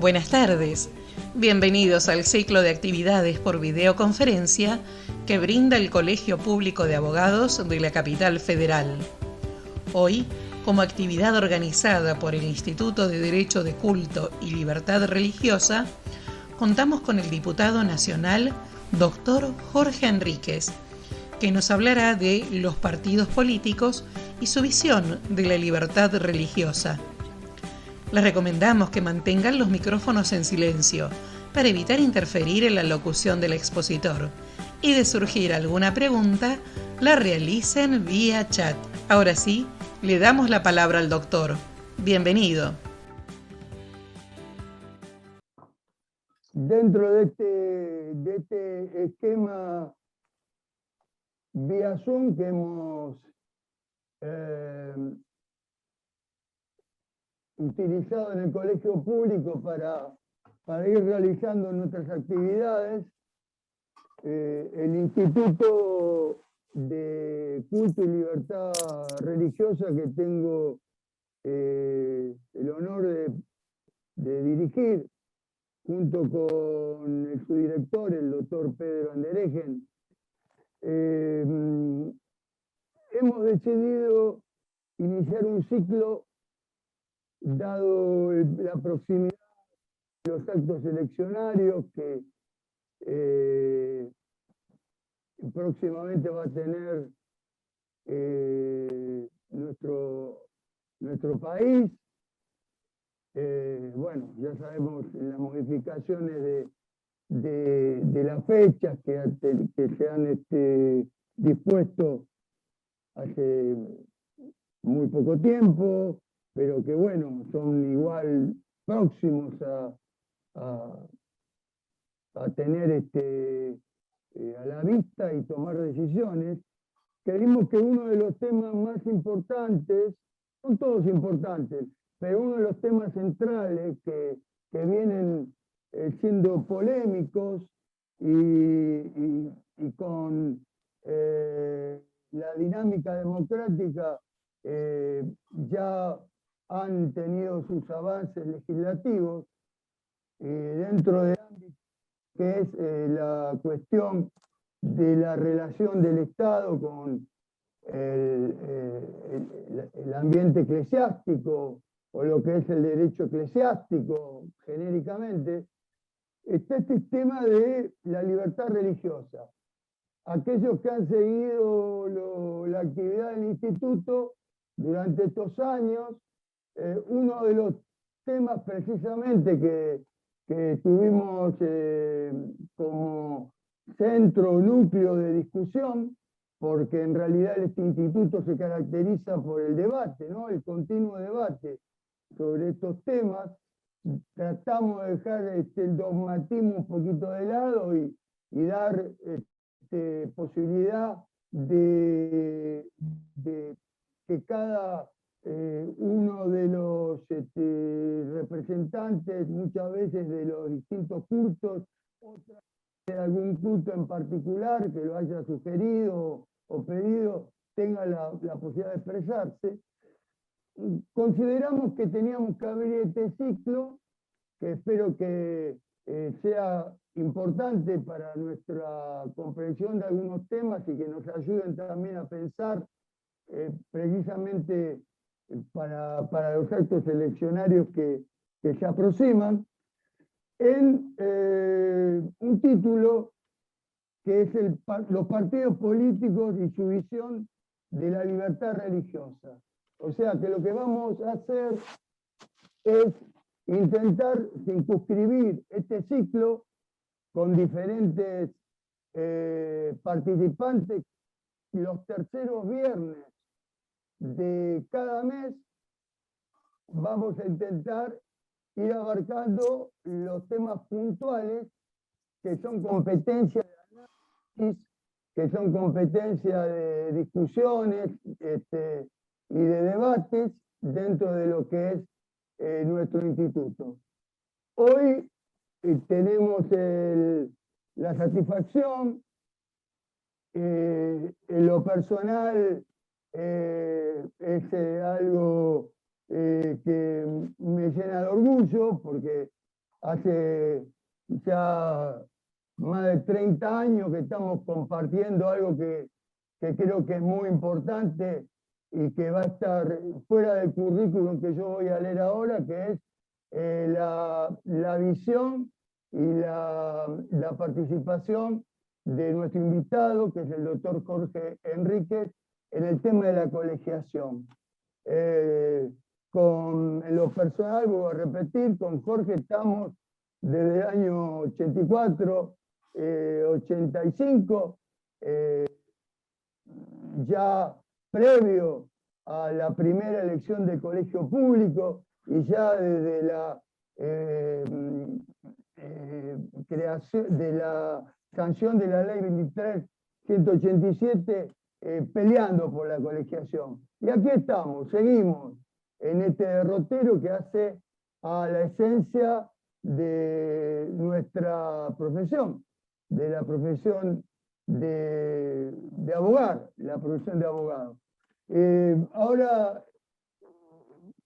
Buenas tardes. Bienvenidos al ciclo de actividades por videoconferencia que brinda el Colegio Público de Abogados de la Capital Federal. Hoy, como actividad organizada por el Instituto de Derecho de Culto y Libertad Religiosa, contamos con el diputado nacional, Dr. Jorge Enríquez, que nos hablará de los partidos políticos y su visión de la libertad religiosa. Les recomendamos que mantengan los micrófonos en silencio para evitar interferir en la locución del expositor y de surgir alguna pregunta, la realicen vía chat. Ahora sí, le damos la palabra al doctor. Bienvenido. Dentro de este esquema vía Zoom que hemos utilizado en el colegio público para ir realizando nuestras actividades, el Instituto de Culto y Libertad Religiosa que tengo el honor de dirigir, junto con el subdirector, el doctor Pedro Anderegen, hemos decidido iniciar un ciclo, dado la proximidad de los actos eleccionarios que próximamente va a tener nuestro país. Bueno, ya sabemos las modificaciones de las fechas que se han dispuesto hace muy poco tiempo, pero que bueno, son igual próximos a tener a la vista y tomar decisiones. Creímos que uno de los temas más importantes, son todos importantes, pero uno de los temas centrales que vienen siendo polémicos y con la dinámica democrática ya han tenido sus avances legislativos dentro del ámbito que es la cuestión de la relación del Estado con el ambiente eclesiástico, o lo que es el derecho eclesiástico genéricamente. Está este tema de la libertad religiosa. Aquellos que han seguido la actividad del instituto durante estos años, uno de los temas precisamente que tuvimos como centro, núcleo de discusión, porque en realidad este instituto se caracteriza por el debate, ¿no? El continuo debate sobre estos temas. Tratamos de dejar el dogmatismo un poquito de lado y dar posibilidad de que cada uno de los representantes, muchas veces de los distintos cultos, otras de algún culto en particular que lo haya sugerido o pedido, tenga la posibilidad de expresarse. Consideramos que teníamos que abrir este ciclo, que espero que sea importante para nuestra comprensión de algunos temas y que nos ayuden también a pensar precisamente para los actos eleccionarios que se aproximan, en un título que es los partidos políticos y su visión de la libertad religiosa. O sea que lo que vamos a hacer es intentar circunscribir este ciclo con diferentes participantes los terceros viernes de cada mes. Vamos a intentar ir abarcando los temas puntuales que son competencias de análisis, que son competencias de discusiones y de debates dentro de lo que es nuestro instituto. Hoy tenemos la satisfacción, en lo personal es algo que me llena de orgullo, porque hace ya más de 30 años que estamos compartiendo algo que creo que es muy importante y que va a estar fuera del currículum que yo voy a leer ahora, que es la visión y la participación de nuestro invitado, que es el doctor Jorge Enríquez, en el tema de la colegiación. En lo personal, voy a repetir, con Jorge estamos desde el año 84, 85, ya previo a la primera elección del colegio público y ya desde la creación de la sanción de la ley 23.187, peleando por la colegiación. Y aquí estamos, seguimos en este derrotero que hace a la esencia de nuestra profesión, de la profesión de abogar, la profesión de abogado. Ahora,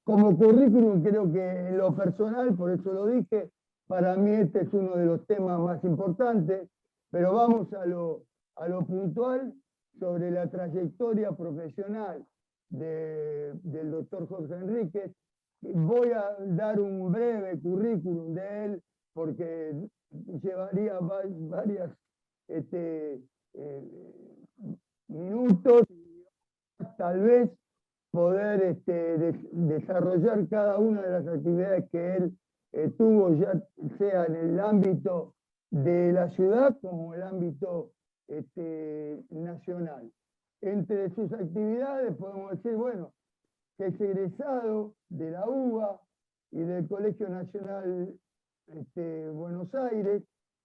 como currículum, creo que en lo personal, por eso lo dije, para mí este es uno de los temas más importantes, pero vamos a lo puntual sobre la trayectoria profesional del doctor Jorge Enríquez. Voy a dar un breve currículum de él, porque llevaría varias minutos, tal vez poder desarrollar cada una de las actividades que él tuvo, ya sea en el ámbito de la ciudad como el ámbito nacional. Entre sus actividades podemos decir, bueno, que es egresado de la UBA y del Colegio Nacional Buenos Aires,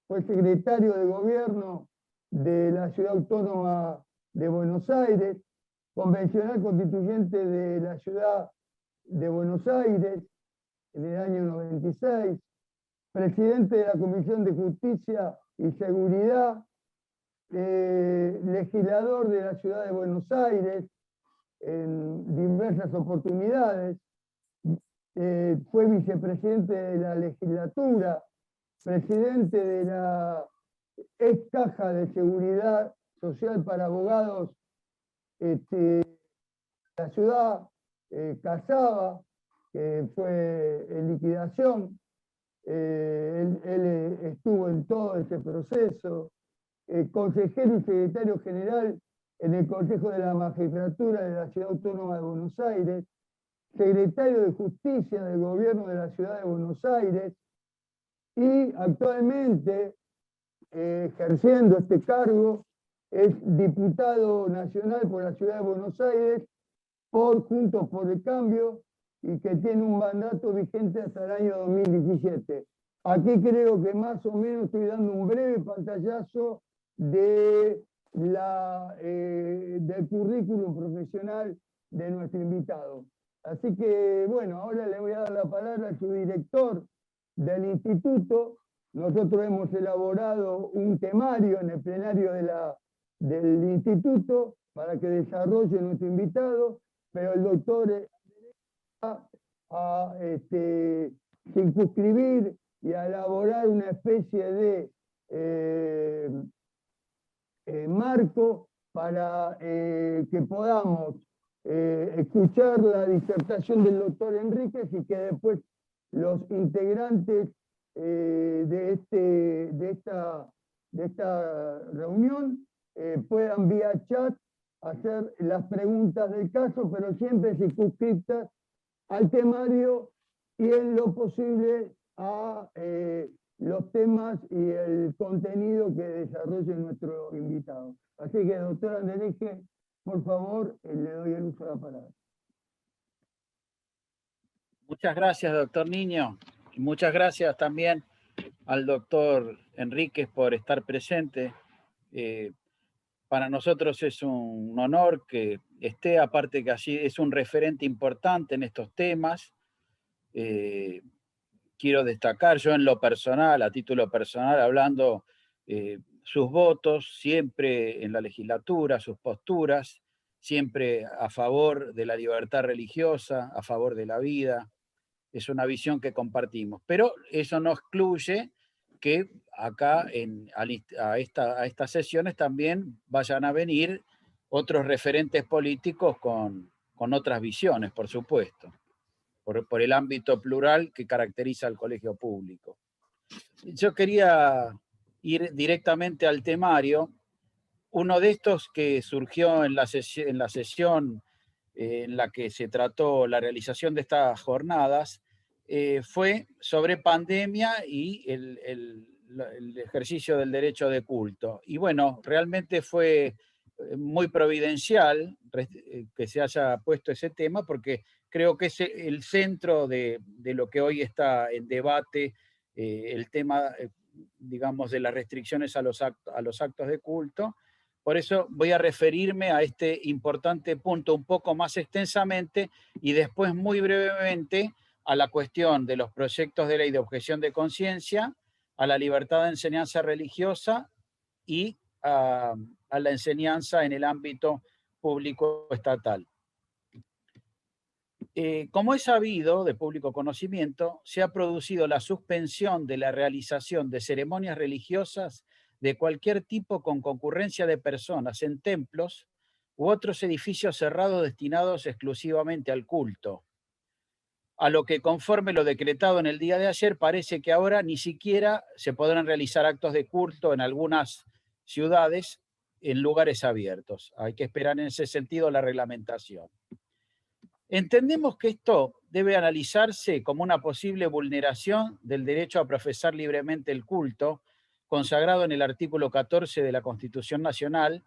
fue secretario de Gobierno de la Ciudad Autónoma de Buenos Aires, convencional constituyente de la Ciudad de Buenos Aires en el año 96, presidente de la Comisión de Justicia y Seguridad, legislador de la Ciudad de Buenos Aires en diversas oportunidades, fue vicepresidente de la legislatura, presidente de la ex Caja de Seguridad Social para Abogados de la ciudad, Casaba, que fue en liquidación. Él estuvo en todo ese proceso, consejero y secretario general en el Consejo de la Magistratura de la Ciudad Autónoma de Buenos Aires, secretario de Justicia del Gobierno de la Ciudad de Buenos Aires y actualmente, ejerciendo este cargo, es diputado nacional por la Ciudad de Buenos Aires por Juntos por el Cambio y que tiene un mandato vigente hasta el año 2017. Aquí creo que más o menos estoy dando un breve pantallazo del currículum profesional de nuestro invitado. Así que, bueno, ahora le voy a dar la palabra a su director del instituto. Nosotros hemos elaborado un temario en el plenario del instituto para que desarrolle nuestro invitado, pero el doctor va a circunscribir y a elaborar una especie de marco para que podamos escuchar la disertación del doctor Enríquez y que después los integrantes de esta reunión puedan vía chat hacer las preguntas del caso, pero siempre circunscriptas al temario y en lo posible a los temas y el contenido que desarrolle nuestro invitado. Así que, doctora Enríquez, por favor, le doy el uso de la palabra. Muchas gracias, doctor Niño. Y muchas gracias también al doctor Enríquez por estar presente. Para nosotros es un honor que esté, aparte que así es un referente importante en estos temas. Quiero destacar yo en lo personal, a título personal, hablando sus votos siempre en la legislatura, sus posturas, siempre a favor de la libertad religiosa, a favor de la vida, es una visión que compartimos. Pero eso no excluye que acá a estas sesiones también vayan a venir otros referentes políticos con otras visiones, por supuesto, por el ámbito plural que caracteriza al colegio público. Yo quería ir directamente al temario. Uno de estos que surgió en la sesión en la que se trató la realización de estas jornadas fue sobre pandemia y el ejercicio del derecho de culto. Y bueno, realmente fue muy providencial que se haya puesto ese tema, porque creo que es el centro de lo que hoy está en debate, el tema, digamos, de las restricciones a los actos de culto. Por eso voy a referirme a este importante punto un poco más extensamente y después muy brevemente a la cuestión de los proyectos de ley de objeción de conciencia, a la libertad de enseñanza religiosa y a la enseñanza en el ámbito público estatal. Como es sabido de público conocimiento, se ha producido la suspensión de la realización de ceremonias religiosas de cualquier tipo con concurrencia de personas en templos u otros edificios cerrados destinados exclusivamente al culto. A lo que, conforme lo decretado en el día de ayer, parece que ahora ni siquiera se podrán realizar actos de culto en algunas ciudades en lugares abiertos. Hay que esperar en ese sentido la reglamentación. Entendemos que esto debe analizarse como una posible vulneración del derecho a profesar libremente el culto, consagrado en el artículo 14 de la Constitución Nacional,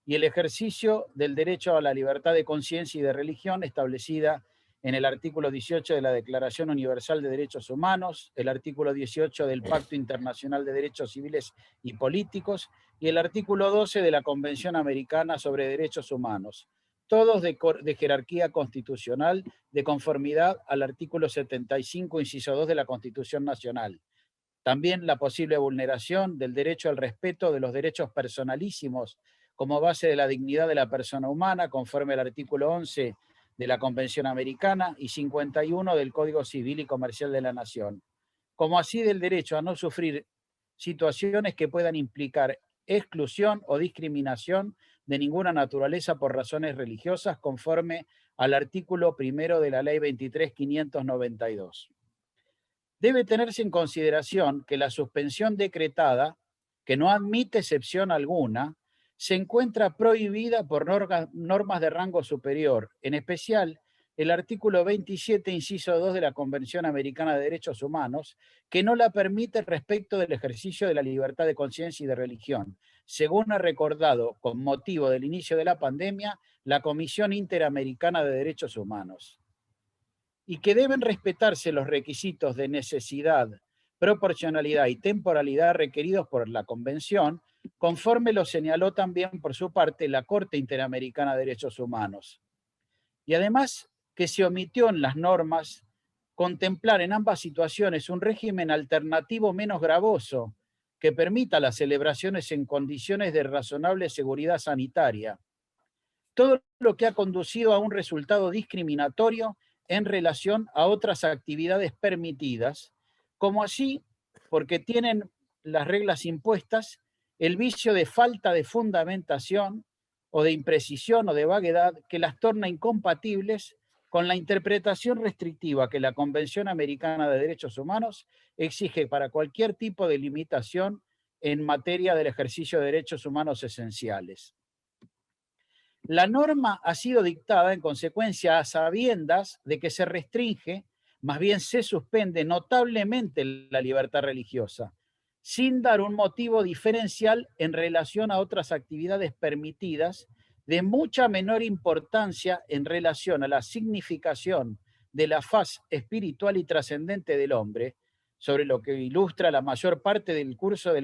y el ejercicio del derecho a la libertad de conciencia y de religión establecida en el artículo 18 de la Declaración Universal de Derechos Humanos, el artículo 18 del Pacto Internacional de Derechos Civiles y Políticos y el artículo 12 de la Convención Americana sobre Derechos Humanos, todos de jerarquía constitucional, de conformidad al artículo 75, inciso 2 de la Constitución Nacional. También la posible vulneración del derecho al respeto de los derechos personalísimos como base de la dignidad de la persona humana, conforme al artículo 11 de la Convención Americana y 51 del Código Civil y Comercial de la Nación, como así del derecho a no sufrir situaciones que puedan implicar exclusión o discriminación de ninguna naturaleza por razones religiosas, conforme al artículo 1 de la Ley 23.592. Debe tenerse en consideración que la suspensión decretada, que no admite excepción alguna, se encuentra prohibida por normas de rango superior, en especial el artículo 27, inciso 2 de la Convención Americana de Derechos Humanos, que no la permite respecto del ejercicio de la libertad de conciencia y de religión, según ha recordado con motivo del inicio de la pandemia la Comisión Interamericana de Derechos Humanos. Y que deben respetarse los requisitos de necesidad, proporcionalidad y temporalidad requeridos por la Convención, conforme lo señaló también por su parte la Corte Interamericana de Derechos Humanos. Y además que se omitió en las normas contemplar en ambas situaciones un régimen alternativo menos gravoso que permita las celebraciones en condiciones de razonable seguridad sanitaria. Todo lo que ha conducido a un resultado discriminatorio en relación a otras actividades permitidas, como así, porque tienen las reglas impuestas, el vicio de falta de fundamentación o de imprecisión o de vaguedad que las torna incompatibles con la interpretación restrictiva que la Convención Americana de Derechos Humanos exige para cualquier tipo de limitación en materia del ejercicio de derechos humanos esenciales. La norma ha sido dictada en consecuencia a sabiendas de que se restringe, más bien se suspende notablemente la libertad religiosa, sin dar un motivo diferencial en relación a otras actividades permitidas de mucha menor importancia en relación a la significación de la faz espiritual y trascendente del hombre, sobre lo que ilustra la mayor parte del curso de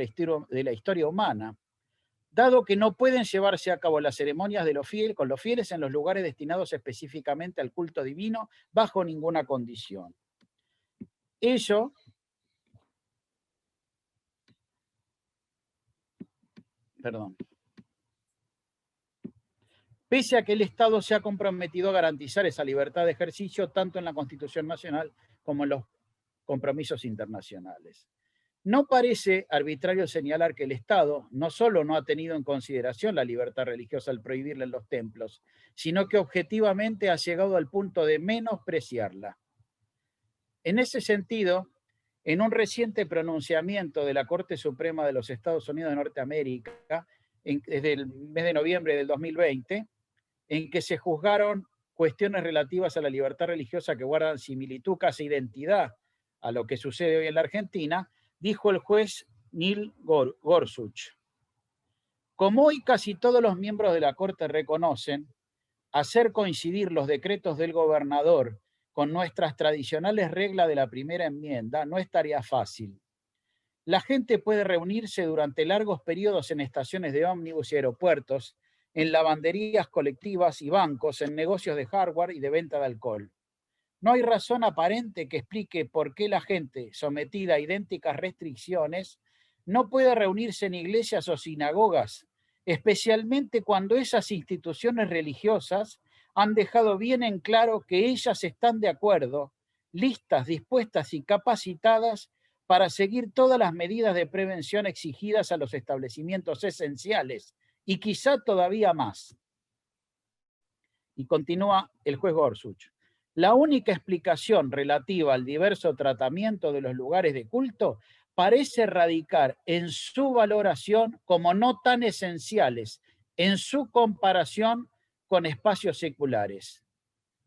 la historia humana, dado que no pueden llevarse a cabo las ceremonias con los fieles en los lugares destinados específicamente al culto divino bajo ninguna condición. Ello pese a que el Estado se ha comprometido a garantizar esa libertad de ejercicio tanto en la Constitución Nacional como en los compromisos internacionales. No parece arbitrario señalar que el Estado no solo no ha tenido en consideración la libertad religiosa al prohibirla en los templos, sino que objetivamente ha llegado al punto de menospreciarla. En ese sentido, en un reciente pronunciamiento de la Corte Suprema de los Estados Unidos de Norteamérica, desde el mes de noviembre del 2020, en que se juzgaron cuestiones relativas a la libertad religiosa que guardan similitud, casi identidad a lo que sucede hoy en la Argentina, dijo el juez Neil Gorsuch: como hoy casi todos los miembros de la Corte reconocen, hacer coincidir los decretos del gobernador con nuestras tradicionales reglas de la primera enmienda no es tarea fácil. La gente puede reunirse durante largos periodos en estaciones de ómnibus y aeropuertos, en lavanderías colectivas y bancos, en negocios de hardware y de venta de alcohol. No hay razón aparente que explique por qué la gente, sometida a idénticas restricciones, no puede reunirse en iglesias o sinagogas, especialmente cuando esas instituciones religiosas han dejado bien en claro que ellas están de acuerdo, listas, dispuestas y capacitadas para seguir todas las medidas de prevención exigidas a los establecimientos esenciales, y quizá todavía más. Y continúa el juez Gorsuch: la única explicación relativa al diverso tratamiento de los lugares de culto parece radicar en su valoración como no tan esenciales en su comparación con espacios seculares.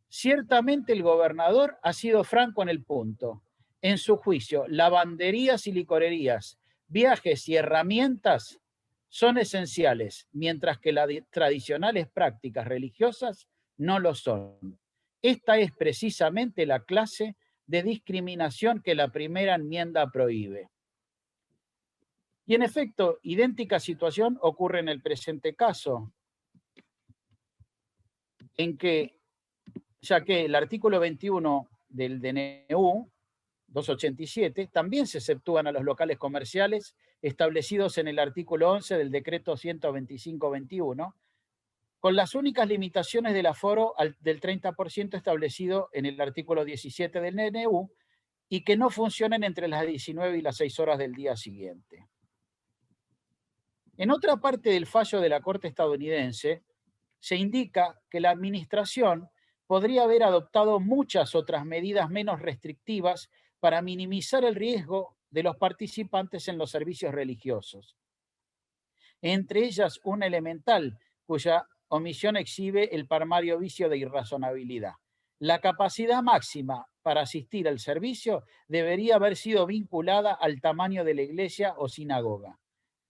Ciertamente el gobernador ha sido franco en el punto. En su juicio, lavanderías y licorerías, viajes y herramientas son esenciales, mientras que las tradicionales prácticas religiosas no lo son. Esta es precisamente la clase de discriminación que la primera enmienda prohíbe. Y en efecto, idéntica situación ocurre en el presente caso, en que, ya que el artículo 21 del DNU 287 también se exceptúan a los locales comerciales establecidos en el artículo 11 del decreto 125-21, con las únicas limitaciones del aforo del 30% establecido en el artículo 17 del DNU y que no funcionen entre las 19 y las 6 horas del día siguiente. En otra parte del fallo de la Corte estadounidense se indica que la administración podría haber adoptado muchas otras medidas menos restrictivas para minimizar el riesgo de los participantes en los servicios religiosos. Entre ellas, una elemental, cuya omisión exhibe el palmario vicio de irrazonabilidad. La capacidad máxima para asistir al servicio debería haber sido vinculada al tamaño de la iglesia o sinagoga.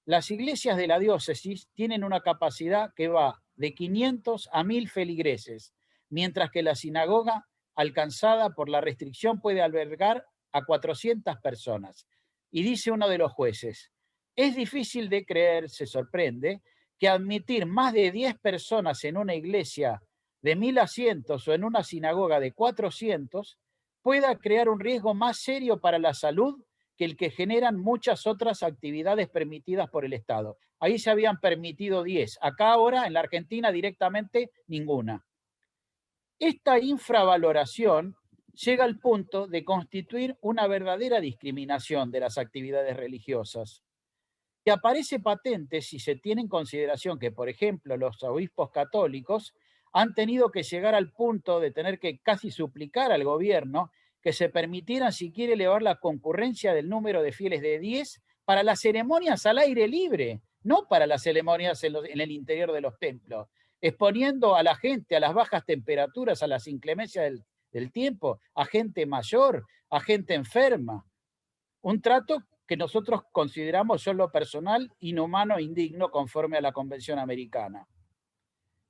Las iglesias de la diócesis tienen una capacidad que va de 500 a 1000 feligreses, mientras que la sinagoga, alcanzada por la restricción, puede albergar a 400 personas. Y dice uno de los jueces: es difícil de creer, se sorprende, que admitir más de 10 personas en una iglesia de 1000 asientos o en una sinagoga de 400 pueda crear un riesgo más serio para la salud que el que generan muchas otras actividades permitidas por el Estado. Ahí se habían permitido 10. Acá ahora, en la Argentina, directamente ninguna. Esta infravaloración llega al punto de constituir una verdadera discriminación de las actividades religiosas, que aparece patente si se tiene en consideración que, por ejemplo, los obispos católicos han tenido que llegar al punto de tener que casi suplicar al gobierno que se permitieran siquiera elevar la concurrencia del número de fieles de 10 para las ceremonias al aire libre, no para las ceremonias en el interior de los templos, exponiendo a la gente a las bajas temperaturas, a las inclemencias del tiempo, a gente mayor, a gente enferma. Un trato que nosotros consideramos, yo en lo personal, inhumano e indigno conforme a la Convención Americana.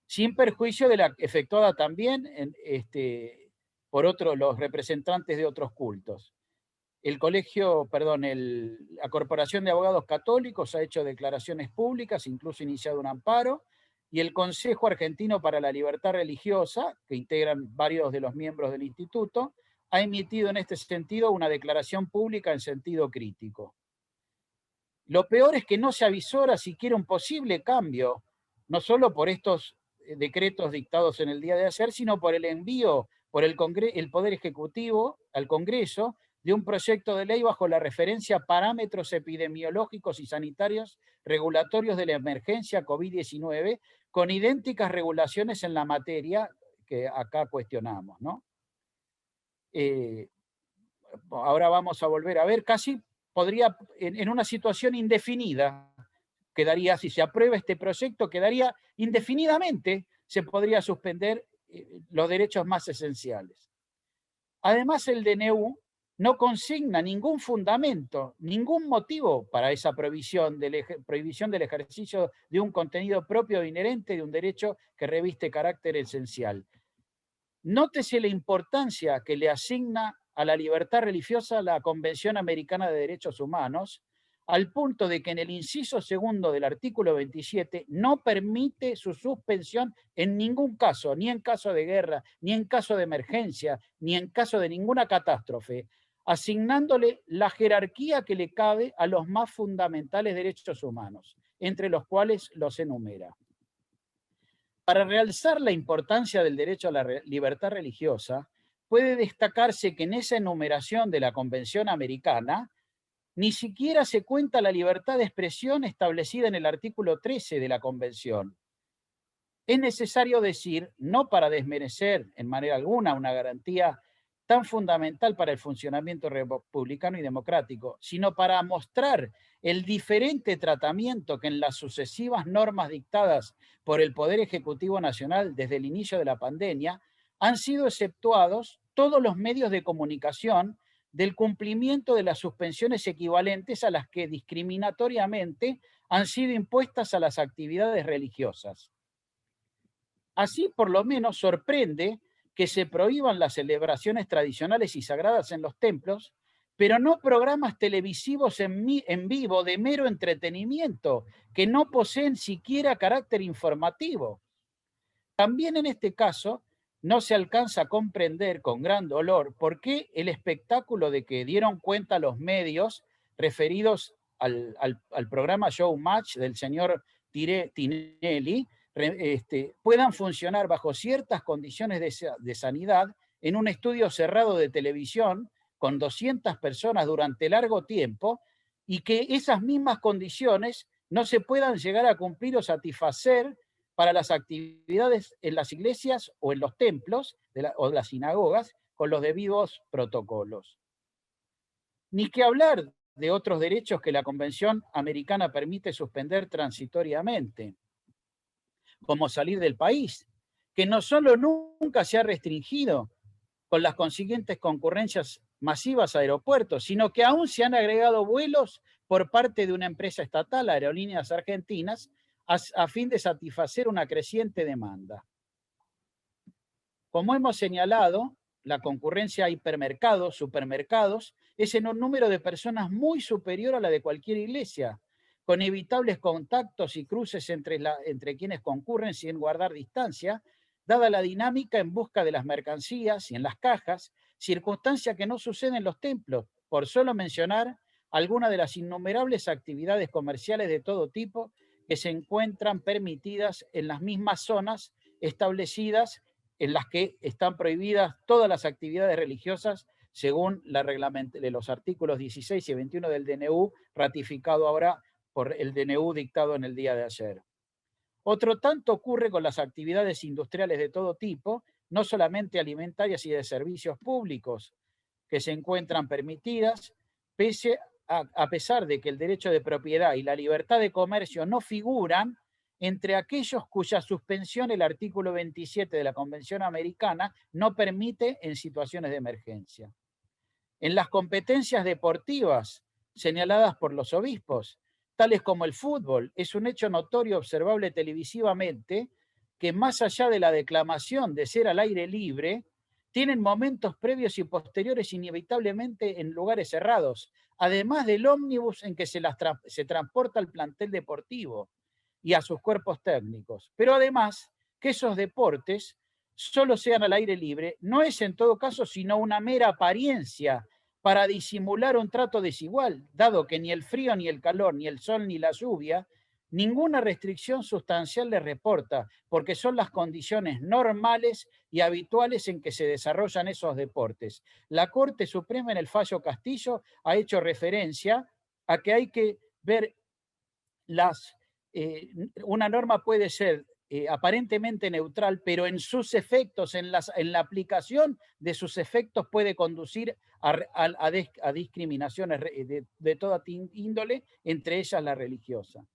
Sin perjuicio de la efectuada también por los representantes de otros cultos. La Corporación de Abogados Católicos ha hecho declaraciones públicas, incluso iniciado un amparo, y el Consejo Argentino para la Libertad Religiosa, que integran varios de los miembros del instituto, ha emitido en este sentido una declaración pública en sentido crítico. Lo peor es que no se avisora siquiera un posible cambio, no solo por estos decretos dictados en el día de ayer, sino por el envío por el Poder Ejecutivo al Congreso de un proyecto de ley bajo la referencia parámetros epidemiológicos y sanitarios regulatorios de la emergencia COVID-19, con idénticas regulaciones en la materia que acá cuestionamos, ¿no? Ahora vamos a volver a ver, casi podría, en una situación indefinida, quedaría, si se aprueba este proyecto, quedaría indefinidamente, se podría suspender los derechos más esenciales. Además, el DNU no consigna ningún fundamento, ningún motivo para esa prohibición del ejercicio de un contenido propio e inherente de un derecho que reviste carácter esencial. Nótese la importancia que le asigna a la libertad religiosa la Convención Americana de Derechos Humanos, al punto de que en el inciso segundo del artículo 27 no permite su suspensión en ningún caso, ni en caso de guerra, ni en caso de emergencia, ni en caso de ninguna catástrofe, asignándole la jerarquía que le cabe a los más fundamentales derechos humanos, entre los cuales los enumera. Para realzar la importancia del derecho a la libertad religiosa, puede destacarse que en esa enumeración de la Convención Americana ni siquiera se cuenta la libertad de expresión establecida en el artículo 13 de la Convención. Es necesario decir, no para desmerecer en manera alguna una garantía tan fundamental para el funcionamiento republicano y democrático, sino para mostrar el diferente tratamiento que en las sucesivas normas dictadas por el Poder Ejecutivo Nacional desde el inicio de la pandemia han sido exceptuados todos los medios de comunicación del cumplimiento de las suspensiones equivalentes a las que discriminatoriamente han sido impuestas a las actividades religiosas. Así, por lo menos, sorprende que se prohíban las celebraciones tradicionales y sagradas en los templos, pero no programas televisivos en vivo de mero entretenimiento, que no poseen siquiera carácter informativo. También en este caso, no se alcanza a comprender con gran dolor por qué el espectáculo de que dieron cuenta los medios referidos al programa Showmatch del señor Tinelli puedan funcionar bajo ciertas condiciones de sanidad en un estudio cerrado de televisión con 200 personas durante largo tiempo, y que esas mismas condiciones no se puedan llegar a cumplir o satisfacer para las actividades en las iglesias o en los templos o las sinagogas con los debidos protocolos. Ni que hablar de otros derechos que la Convención Americana permite suspender transitoriamente, como salir del país, que no solo nunca se ha restringido con las consiguientes concurrencias masivas a aeropuertos, sino que aún se han agregado vuelos por parte de una empresa estatal, Aerolíneas Argentinas, a fin de satisfacer una creciente demanda. Como hemos señalado, la concurrencia a hipermercados, supermercados, es en un número de personas muy superior a la de cualquier iglesia, con evitables contactos y cruces entre quienes concurren sin guardar distancia, dada la dinámica en busca de las mercancías y en las cajas, circunstancia que no sucede en los templos, por solo mencionar algunas de las innumerables actividades comerciales de todo tipo que se encuentran permitidas en las mismas zonas establecidas en las que están prohibidas todas las actividades religiosas según los artículos 16 y 21 del DNU, ratificado ahora por el DNU dictado en el día de ayer. Otro tanto ocurre con las actividades industriales de todo tipo, no solamente alimentarias y de servicios públicos, que se encuentran permitidas, a pesar de que el derecho de propiedad y la libertad de comercio no figuran entre aquellos cuya suspensión el artículo 27 de la Convención Americana no permite en situaciones de emergencia. En las competencias deportivas señaladas por los obispos, tales como el fútbol, es un hecho notorio observable televisivamente que más allá de la declamación de ser al aire libre, tienen momentos previos y posteriores inevitablemente en lugares cerrados, además del ómnibus en que se transporta al plantel deportivo y a sus cuerpos técnicos. Pero además, que esos deportes solo sean al aire libre no es en todo caso sino una mera apariencia para disimular un trato desigual, dado que ni el frío ni el calor, ni el sol ni la lluvia Ninguna restricción sustancial le reporta, porque son las condiciones normales y habituales en que se desarrollan esos deportes. La Corte Suprema en el fallo Castillo ha hecho referencia a que hay que ver una norma puede ser aparentemente neutral, pero en sus efectos, en la aplicación de sus efectos puede conducir a discriminaciones de toda índole, entre ellas la religiosa.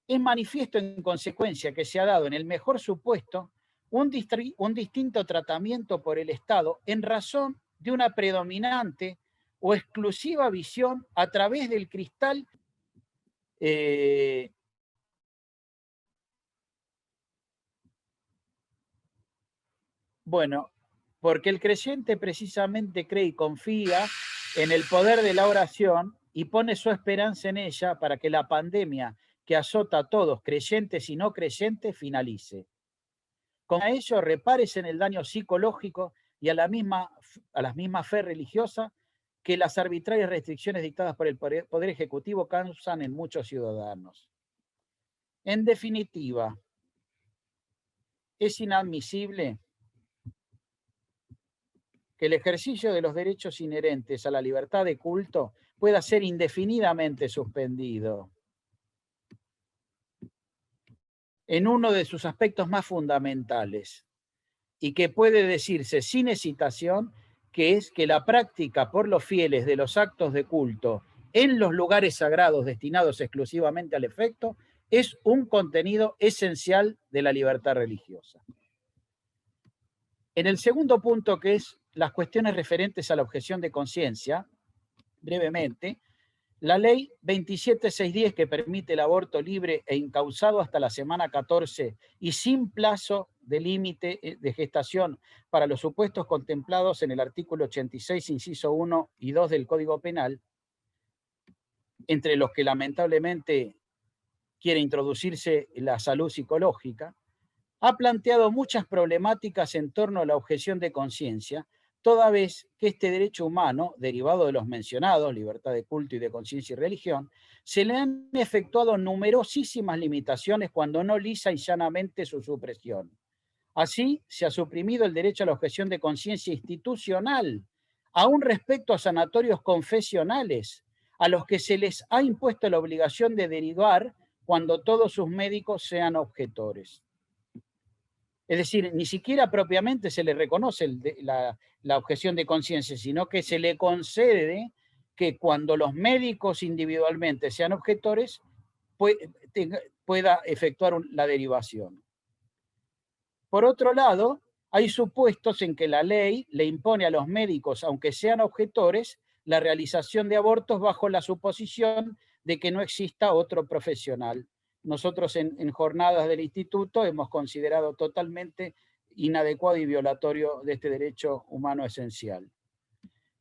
Es manifiesto en consecuencia que se ha dado en el mejor supuesto un distinto tratamiento por el Estado en razón de una predominante o exclusiva visión a través del cristal bueno, porque el creyente precisamente cree y confía en el poder de la oración y pone su esperanza en ella para que la pandemia que azota a todos, creyentes y no creyentes, finalice. Con ello repares en el daño psicológico y a la misma fe religiosa que las arbitrarias restricciones dictadas por el Poder Ejecutivo causan en muchos ciudadanos. En definitiva, es inadmisible que el ejercicio de los derechos inherentes a la libertad de culto pueda ser indefinidamente suspendido en uno de sus aspectos más fundamentales, y que puede decirse sin hesitación que es que la práctica por los fieles de los actos de culto en los lugares sagrados destinados exclusivamente al efecto es un contenido esencial de la libertad religiosa. En el segundo punto, que es las cuestiones referentes a la objeción de conciencia, brevemente, la ley 27610, que permite el aborto libre e incausado hasta la semana 14 y sin plazo de límite de gestación para los supuestos contemplados en el artículo 86, inciso 1 y 2 del Código Penal, entre los que lamentablemente quiere introducirse la salud psicológica, ha planteado muchas problemáticas en torno a la objeción de conciencia, toda vez que este derecho humano, derivado de los mencionados, libertad de culto y de conciencia y religión, se le han efectuado numerosísimas limitaciones, cuando no lisa y llanamente su supresión. Así, se ha suprimido el derecho a la objeción de conciencia institucional, aún respecto a sanatorios confesionales, a los que se les ha impuesto la obligación de derivar cuando todos sus médicos sean objetores. Es decir, ni siquiera propiamente se le reconoce la objeción de conciencia, sino que se le concede que cuando los médicos individualmente sean objetores, pueda efectuar la derivación. Por otro lado, hay supuestos en que la ley le impone a los médicos, aunque sean objetores, la realización de abortos bajo la suposición de que no exista otro profesional. Nosotros en jornadas del instituto hemos considerado totalmente inadecuado y violatorio de este derecho humano esencial.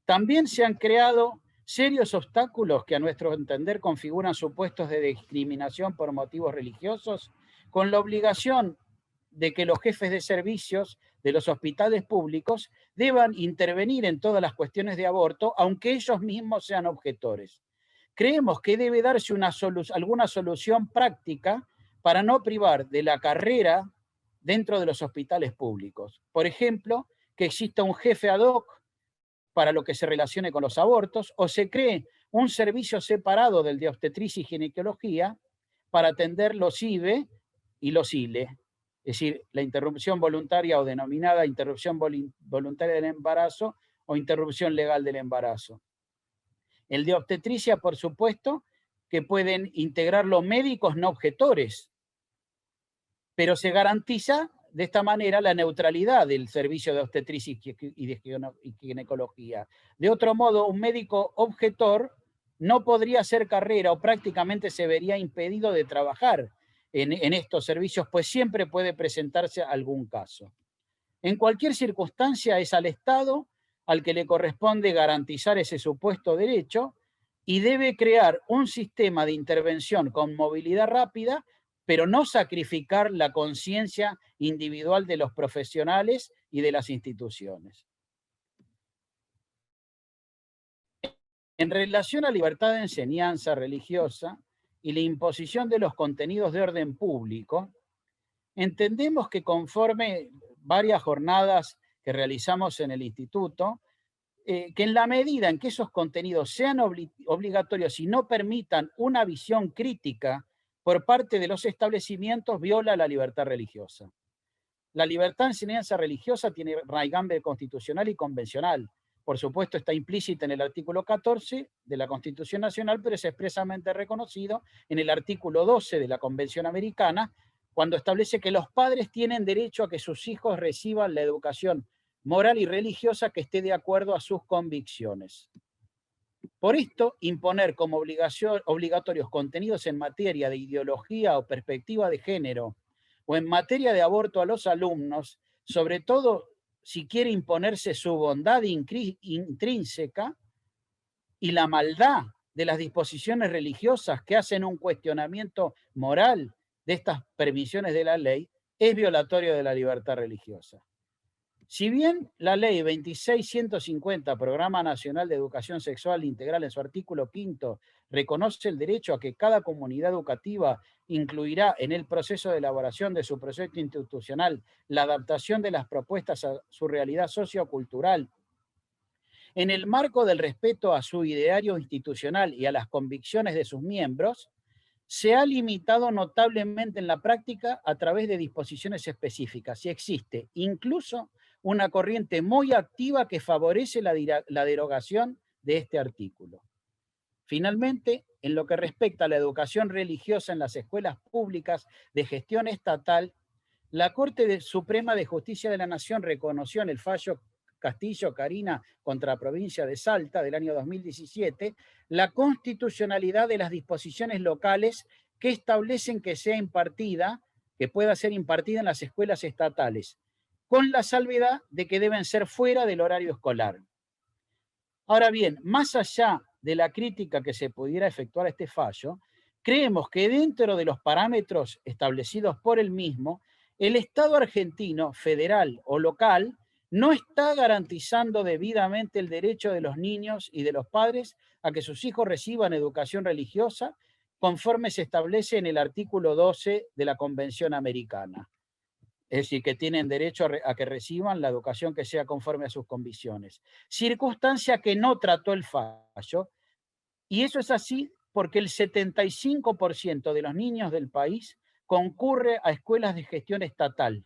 También se han creado serios obstáculos que a nuestro entender configuran supuestos de discriminación por motivos religiosos, con la obligación de que los jefes de servicios de los hospitales públicos deban intervenir en todas las cuestiones de aborto, aunque ellos mismos sean objetores. Creemos que debe darse alguna solución práctica para no privar de la carrera dentro de los hospitales públicos. Por ejemplo, que exista un jefe ad hoc para lo que se relacione con los abortos, o se cree un servicio separado del de obstetricia y ginecología para atender los IVE y los ILE, es decir, la interrupción voluntaria o denominada interrupción voluntaria del embarazo o interrupción legal del embarazo. El de obstetricia, por supuesto, que pueden integrarlo médicos no objetores, pero se garantiza de esta manera la neutralidad del servicio de obstetricia y de ginecología. De otro modo, un médico objetor no podría hacer carrera o prácticamente se vería impedido de trabajar en estos servicios, pues siempre puede presentarse algún caso. En cualquier circunstancia, es al Estado al que le corresponde garantizar ese supuesto derecho y debe crear un sistema de intervención con movilidad rápida, pero no sacrificar la conciencia individual de los profesionales y de las instituciones. En relación a libertad de enseñanza religiosa y la imposición de los contenidos de orden público, entendemos que conforme varias jornadas que realizamos en el instituto, que en la medida en que esos contenidos sean obligatorios y no permitan una visión crítica por parte de los establecimientos, viola la libertad religiosa. La libertad de enseñanza religiosa tiene raigambre constitucional y convencional. Por supuesto, está implícita en el artículo 14 de la Constitución Nacional, pero es expresamente reconocido en el artículo 12 de la Convención Americana, cuando establece que los padres tienen derecho a que sus hijos reciban la educación moral y religiosa que esté de acuerdo a sus convicciones. Por esto, imponer como obligatorios contenidos en materia de ideología o perspectiva de género o en materia de aborto a los alumnos, sobre todo si quiere imponerse su bondad intrínseca y la maldad de las disposiciones religiosas que hacen un cuestionamiento moral de estas permisiones de la ley, es violatorio de la libertad religiosa. Si bien la ley 26.150, Programa Nacional de Educación Sexual Integral, en su artículo 5, reconoce el derecho a que cada comunidad educativa incluirá en el proceso de elaboración de su proyecto institucional la adaptación de las propuestas a su realidad sociocultural, en el marco del respeto a su ideario institucional y a las convicciones de sus miembros, se ha limitado notablemente en la práctica a través de disposiciones específicas y existe incluso una corriente muy activa que favorece la derogación de este artículo. Finalmente, en lo que respecta a la educación religiosa en las escuelas públicas de gestión estatal, la Corte Suprema de Justicia de la Nación reconoció en el fallo Castillo-Carina contra la provincia de Salta del año 2017 la constitucionalidad de las disposiciones locales que establecen que pueda ser impartida en las escuelas estatales, con la salvedad de que deben ser fuera del horario escolar. Ahora bien, más allá de la crítica que se pudiera efectuar a este fallo, creemos que dentro de los parámetros establecidos por el mismo, el Estado argentino, federal o local, no está garantizando debidamente el derecho de los niños y de los padres a que sus hijos reciban educación religiosa conforme se establece en el artículo 12 de la Convención Americana. Es decir, que tienen derecho a que reciban la educación que sea conforme a sus convicciones. Circunstancia que no trató el fallo, y eso es así porque el 75% de los niños del país concurre a escuelas de gestión estatal,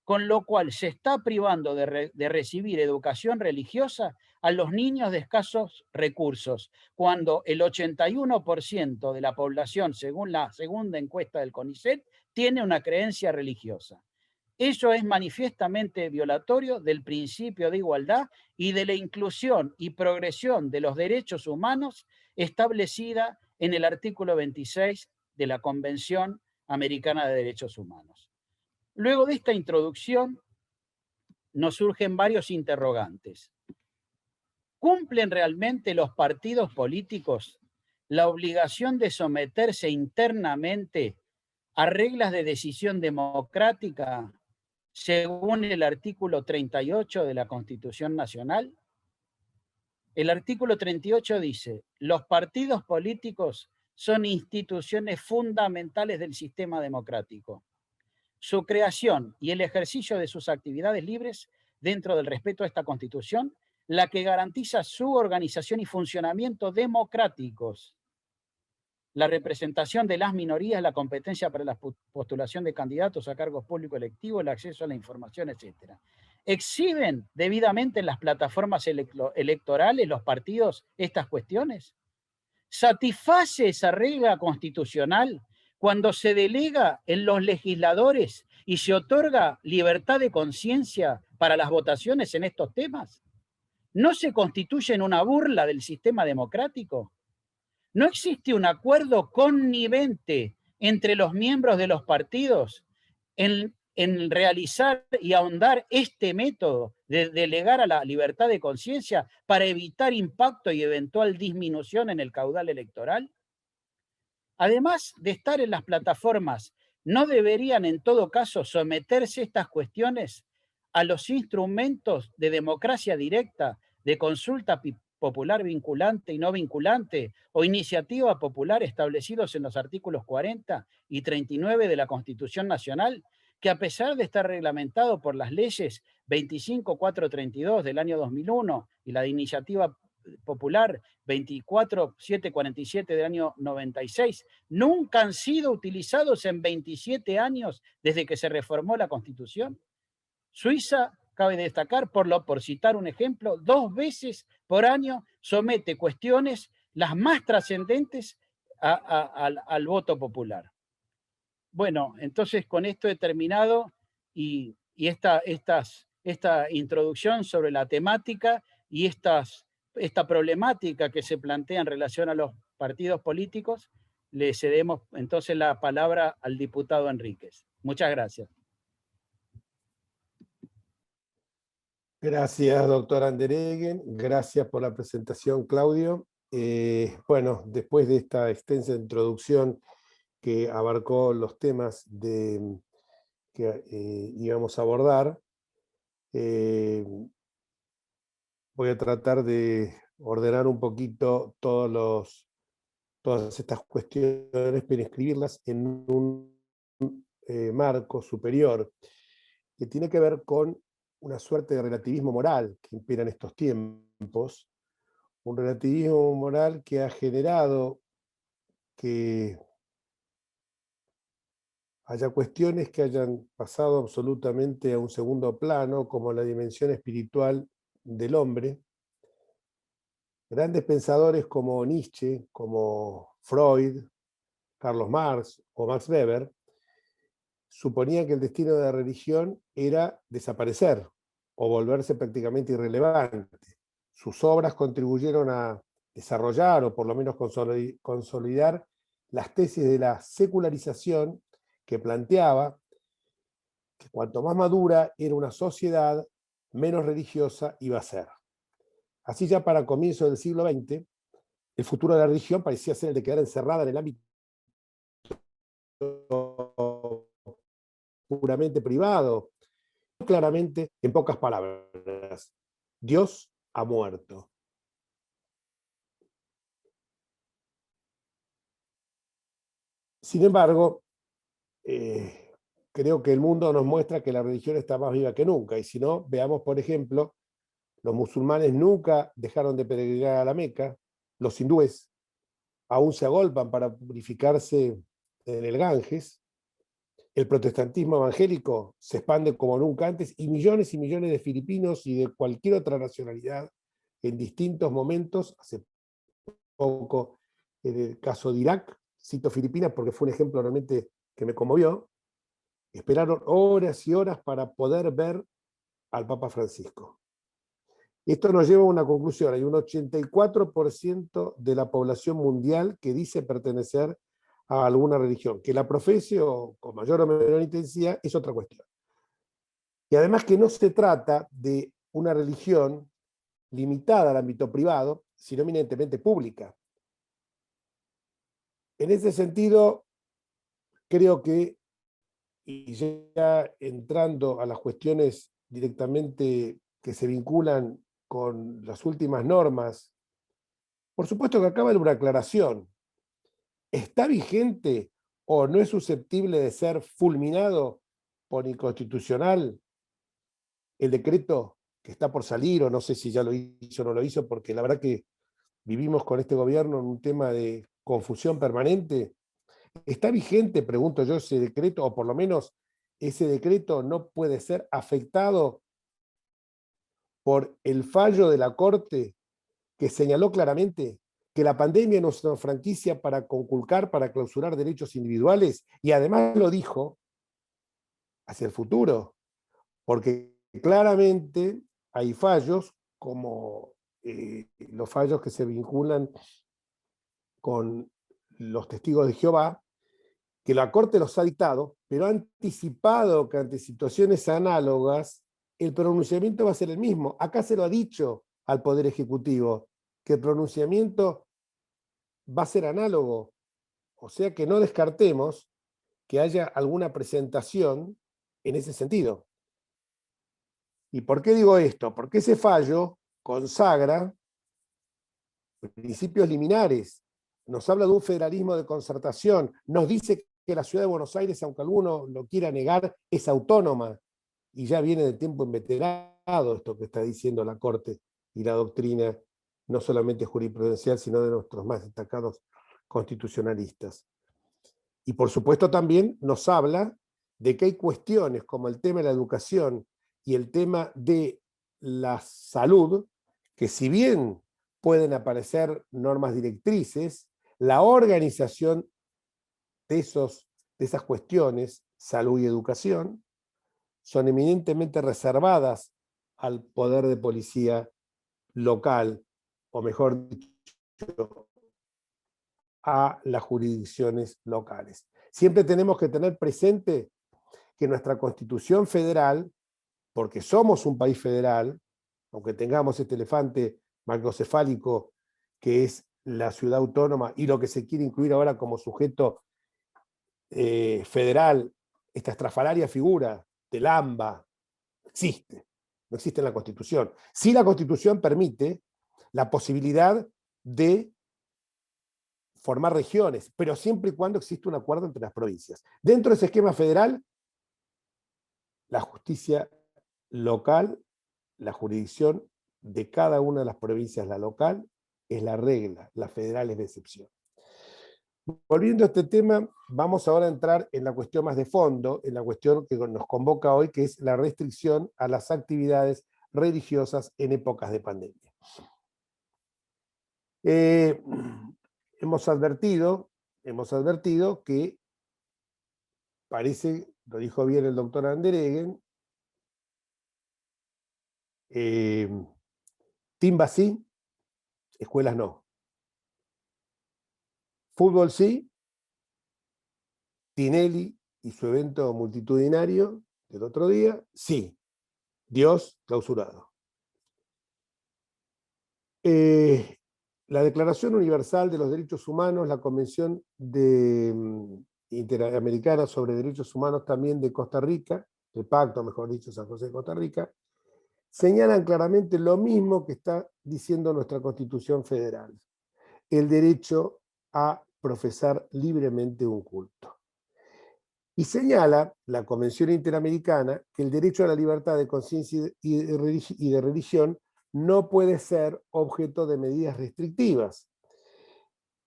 con lo cual se está privando de recibir educación religiosa a los niños de escasos recursos, cuando el 81% de la población, según la segunda encuesta del CONICET, tiene una creencia religiosa. Eso es manifiestamente violatorio del principio de igualdad y de la inclusión y progresión de los derechos humanos establecida en el artículo 26 de la Convención Americana de Derechos Humanos. Luego de esta introducción, nos surgen varios interrogantes. ¿Cumplen realmente los partidos políticos la obligación de someterse internamente a reglas de decisión democrática según el artículo 38 de la Constitución Nacional? El artículo 38 dice: los partidos políticos son instituciones fundamentales del sistema democrático. Su creación y el ejercicio de sus actividades libres dentro del respeto a esta Constitución, la que garantiza su organización y funcionamiento democráticos, la representación de las minorías, la competencia para la postulación de candidatos a cargos públicos electivos, el acceso a la información, etc. ¿Exhiben debidamente en las plataformas electorales los partidos estas cuestiones? ¿Satisface esa regla constitucional cuando se delega en los legisladores y se otorga libertad de conciencia para las votaciones en estos temas? ¿No se constituye en una burla del sistema democrático? ¿No existe un acuerdo connivente entre los miembros de los partidos en realizar y ahondar este método de delegar a la libertad de conciencia para evitar impacto y eventual disminución en el caudal electoral? Además de estar en las plataformas, ¿no deberían en todo caso someterse estas cuestiones a los instrumentos de democracia directa, de consulta popular vinculante y no vinculante o iniciativa popular establecidos en los artículos 40 y 39 de la Constitución Nacional, que a pesar de estar reglamentado por las leyes 25.432 del año 2001 y la de iniciativa popular 24.747 del año 96, nunca han sido utilizados en 27 años desde que se reformó la Constitución? Suiza, cabe destacar, por citar un ejemplo, 2 veces por año somete cuestiones las más trascendentes al voto popular. Bueno, entonces con esto he terminado y esta introducción sobre la temática y esta problemática que se plantea en relación a los partidos políticos, le cedemos entonces la palabra al diputado Enríquez. Muchas gracias. Gracias, doctor Andereggen. Gracias por la presentación, Claudio. Bueno, después de esta extensa introducción que abarcó los temas que íbamos a abordar, voy a tratar de ordenar un poquito todas estas cuestiones, pero inscribirlas en un marco superior que tiene que ver con una suerte de relativismo moral que impera en estos tiempos, un relativismo moral que ha generado que haya cuestiones que hayan pasado absolutamente a un segundo plano, como la dimensión espiritual del hombre. Grandes pensadores como Nietzsche, como Freud, Carlos Marx o Max Weber, suponían que el destino de la religión era desaparecer o volverse prácticamente irrelevante. Sus obras contribuyeron a desarrollar o por lo menos consolidar las tesis de la secularización que planteaba que cuanto más madura era una sociedad, menos religiosa iba a ser. Así ya para comienzos del siglo XX, el futuro de la religión parecía ser el de quedar encerrada en el ámbito puramente privado. Claramente, en pocas palabras, Dios ha muerto. Sin embargo, creo que el mundo nos muestra que la religión está más viva que nunca, y si no, veamos, por ejemplo, los musulmanes nunca dejaron de peregrinar a la Meca, los hindúes aún se agolpan para purificarse en el Ganges, el protestantismo evangélico se expande como nunca antes, y millones de filipinos y de cualquier otra nacionalidad en distintos momentos, hace poco en el caso de Irak, cito Filipinas porque fue un ejemplo realmente que me conmovió, esperaron horas y horas para poder ver al Papa Francisco. Esto nos lleva a una conclusión: hay un 84% de la población mundial que dice pertenecer a alguna religión. Que la profese o con mayor o menor intensidad es otra cuestión. Y además que no se trata de una religión limitada al ámbito privado, sino eminentemente pública. En ese sentido, creo que, y ya entrando a las cuestiones directamente que se vinculan con las últimas normas, por supuesto que acaba de una aclaración. ¿Está vigente o no es susceptible de ser fulminado por inconstitucional el decreto que está por salir, o no sé si ya lo hizo o no lo hizo, porque la verdad que vivimos con este gobierno en un tema de confusión permanente? ¿Está vigente, pregunto yo, ese decreto, o por lo menos ese decreto no puede ser afectado por el fallo de la Corte que señaló claramente que la pandemia no es una franquicia para conculcar, para clausurar derechos individuales, y además lo dijo hacia el futuro, porque claramente hay fallos como los fallos que se vinculan con los testigos de Jehová, que la Corte los ha dictado, pero ha anticipado que ante situaciones análogas el pronunciamiento va a ser el mismo. Acá se lo ha dicho al Poder Ejecutivo, que el pronunciamiento va a ser análogo, o sea que no descartemos que haya alguna presentación en ese sentido. ¿Y por qué digo esto? Porque ese fallo consagra principios liminares, nos habla de un federalismo de concertación, nos dice que la ciudad de Buenos Aires, aunque alguno lo quiera negar, es autónoma, y ya viene de tiempo inveterado esto que está diciendo la Corte y la doctrina, no solamente jurisprudencial, sino de nuestros más destacados constitucionalistas. Y por supuesto también nos habla de que hay cuestiones como el tema de la educación y el tema de la salud, que si bien pueden aparecer normas directrices, la organización de esas cuestiones, salud y educación, son eminentemente reservadas al poder de policía local, o mejor dicho, a las jurisdicciones locales. Siempre tenemos que tener presente que nuestra Constitución federal, porque somos un país federal, aunque tengamos este elefante macrocefálico que es la ciudad autónoma y lo que se quiere incluir ahora como sujeto federal, esta estrafalaria figura del AMBA, no existe en la Constitución. Sí, la Constitución permite la posibilidad de formar regiones, pero siempre y cuando existe un acuerdo entre las provincias. Dentro de ese esquema federal, la justicia local, la jurisdicción de cada una de las provincias, la local, es la regla, la federal es la excepción. Volviendo a este tema, vamos ahora a entrar en la cuestión más de fondo, en la cuestión que nos convoca hoy, que es la restricción a las actividades religiosas en épocas de pandemia. Hemos advertido que parece, lo dijo bien el doctor Andereggen, timba sí, escuelas no. Fútbol sí, Tinelli y su evento multitudinario del otro día, sí. Dios clausurado. La Declaración Universal de los Derechos Humanos, la Convención Interamericana sobre Derechos Humanos también de Costa Rica, el Pacto, mejor dicho, San José de Costa Rica, señalan claramente lo mismo que está diciendo nuestra Constitución Federal, el derecho a profesar libremente un culto. Y señala la Convención Interamericana que el derecho a la libertad de conciencia y de religión no puede ser objeto de medidas restrictivas.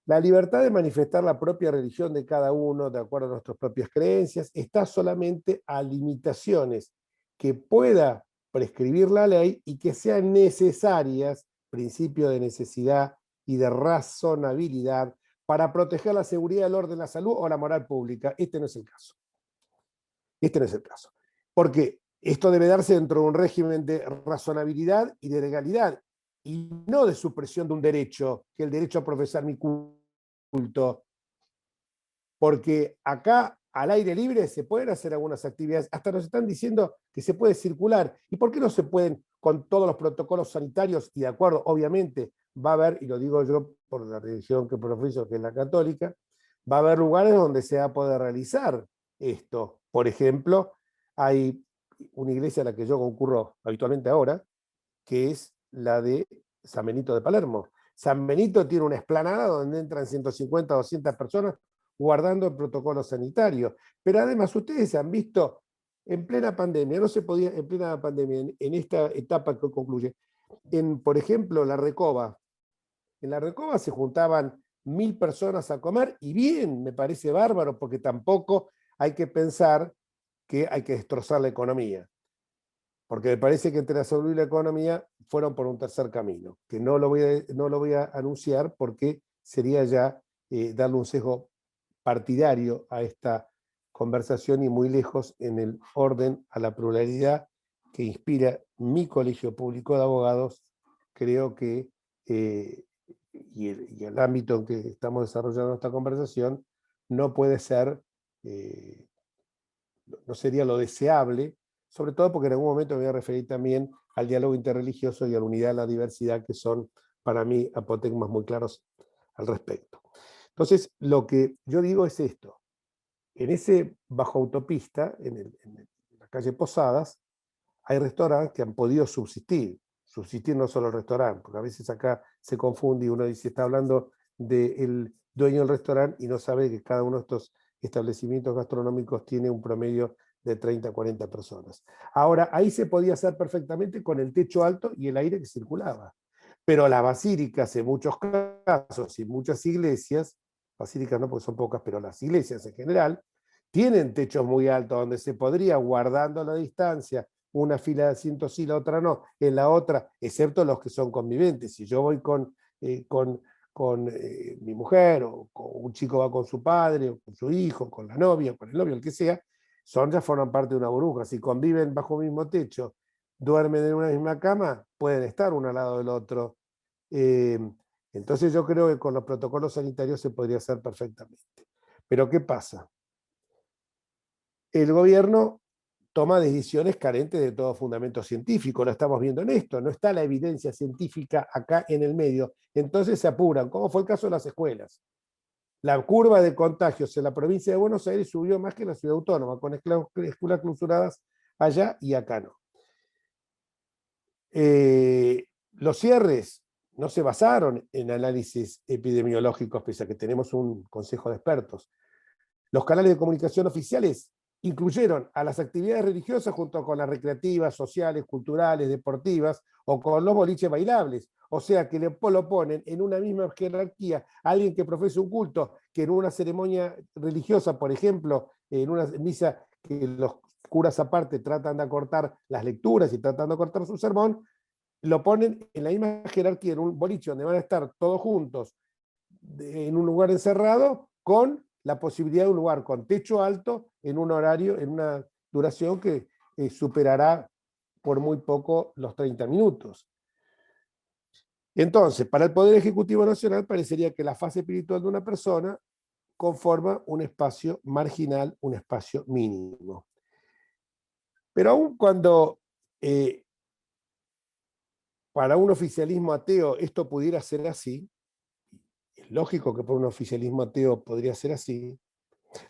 La libertad de manifestar la propia religión de cada uno, de acuerdo a nuestras propias creencias, está solamente a limitaciones que pueda prescribir la ley y que sean necesarias, principio de necesidad y de razonabilidad, para proteger la seguridad, el orden, la salud o la moral pública. Este no es el caso. Este no es el caso. Porque esto debe darse dentro de un régimen de razonabilidad y de legalidad, y no de supresión de un derecho, que el derecho a profesar mi culto. Porque acá, al aire libre, se pueden hacer algunas actividades, hasta nos están diciendo que se puede circular. ¿Y por qué no se pueden, con todos los protocolos sanitarios, y de acuerdo, obviamente, va a haber, y lo digo yo por la religión que profeso, que es la católica, va a haber lugares donde se va a poder realizar esto? Por ejemplo, hay una iglesia a la que yo concurro habitualmente ahora, que es la de San Benito de Palermo. San Benito tiene una explanada donde entran 150 o 200 personas guardando el protocolo sanitario. Pero además ustedes han visto, en plena pandemia, no se podía, en plena pandemia, en esta etapa que concluye, por ejemplo, la Recoba. En la Recoba se juntaban 1000 personas a comer, y bien, me parece bárbaro, porque tampoco hay que pensar que hay que destrozar la economía. Porque me parece que entre la salud y la economía fueron por un tercer camino, que no lo voy a anunciar porque sería ya darle un sesgo partidario a esta conversación y muy lejos en el orden a la pluralidad que inspira mi colegio público de abogados. Creo que, y el ámbito en que estamos desarrollando esta conversación, no puede ser, no sería lo deseable, sobre todo porque en algún momento me voy a referir también al diálogo interreligioso y a la unidad y la diversidad, que son para mí apotegmas muy claros al respecto. Entonces, lo que yo digo es esto. En ese bajo autopista, en la calle Posadas, hay restaurantes que han podido subsistir. subsistir no solo el restaurante, porque a veces acá se confunde y uno dice, está hablando del dueño del restaurante y no sabe que cada uno de estos establecimientos gastronómicos tiene un promedio de 30 a 40 personas. Ahora, ahí se podía hacer perfectamente con el techo alto y el aire que circulaba. Pero las basílicas, en muchos casos y muchas iglesias, basílicas no porque son pocas, pero las iglesias en general, tienen techos muy altos donde se podría, guardando la distancia, una fila de asientos sí, la otra no, en la otra, excepto los que son conviventes. Si yo voy con mi mujer, o un chico va con su padre, o con su hijo, con la novia, o con el novio, el que sea, ya forman parte de una burbuja. Si conviven bajo el mismo techo, duermen en una misma cama, pueden estar uno al lado del otro. Entonces yo creo que con los protocolos sanitarios se podría hacer perfectamente. Pero ¿qué pasa? El gobierno toma decisiones carentes de todo fundamento científico, lo estamos viendo en esto, no está la evidencia científica acá en el medio, entonces se apuran, como fue el caso de las escuelas. La curva de contagios en la provincia de Buenos Aires subió más que en la ciudad autónoma, con escuelas clausuradas allá y acá no. Los cierres no se basaron en análisis epidemiológicos, pese a que tenemos un consejo de expertos. Los canales de comunicación oficiales incluyeron a las actividades religiosas junto con las recreativas, sociales, culturales, deportivas o con los boliches bailables. O sea que lo ponen en una misma jerarquía a alguien que profesa un culto, que en una ceremonia religiosa, por ejemplo, en una misa que los curas aparte tratan de acortar las lecturas y tratan de acortar su sermón, lo ponen en la misma jerarquía en un boliche donde van a estar todos juntos en un lugar encerrado con la posibilidad de un lugar con techo alto en un horario, en una duración que superará por muy poco los 30 minutos. Entonces, para el Poder Ejecutivo Nacional parecería que la fase espiritual de una persona conforma un espacio marginal, un espacio mínimo. Pero aun cuando para un oficialismo ateo esto pudiera ser así, es lógico que por un oficialismo ateo podría ser así,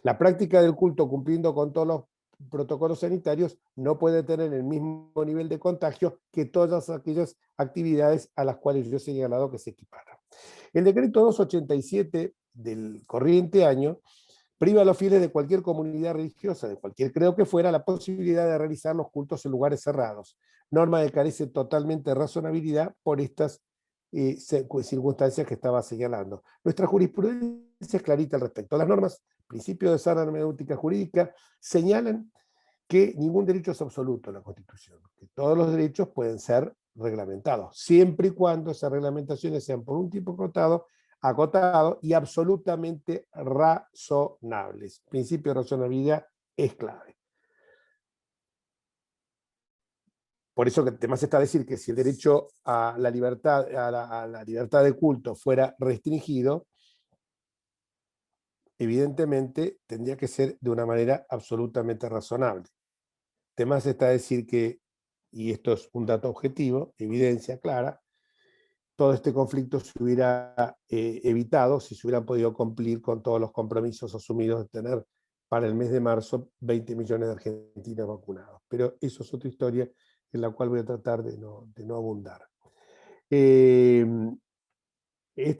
la práctica del culto cumpliendo con todos los protocolos sanitarios no puede tener el mismo nivel de contagio que todas aquellas actividades a las cuales yo he señalado que se equiparan. El decreto 287 del corriente año priva a los fieles de cualquier comunidad religiosa, de cualquier credo que fuera, la posibilidad de realizar los cultos en lugares cerrados, norma que carece totalmente de razonabilidad por estas circunstancias que estaba señalando. Nuestra jurisprudencia es clarita al respecto. Las normas, principios de sana hermenéutica jurídica, señalan que ningún derecho es absoluto en la Constitución, que todos los derechos pueden ser reglamentados, siempre y cuando esas reglamentaciones sean por un tiempo acotado y absolutamente razonables. El principio de razonabilidad es clave. Por eso que además está a decir que si el derecho a la libertad, a la libertad de culto fuera restringido, evidentemente tendría que ser de una manera absolutamente razonable. Además está a decir que, y esto es un dato objetivo, evidencia clara, todo este conflicto se hubiera evitado si se hubieran podido cumplir con todos los compromisos asumidos de tener para el mes de marzo 20 millones de argentinos vacunados. Pero eso es otra historia en la cual voy a tratar de no abundar. Este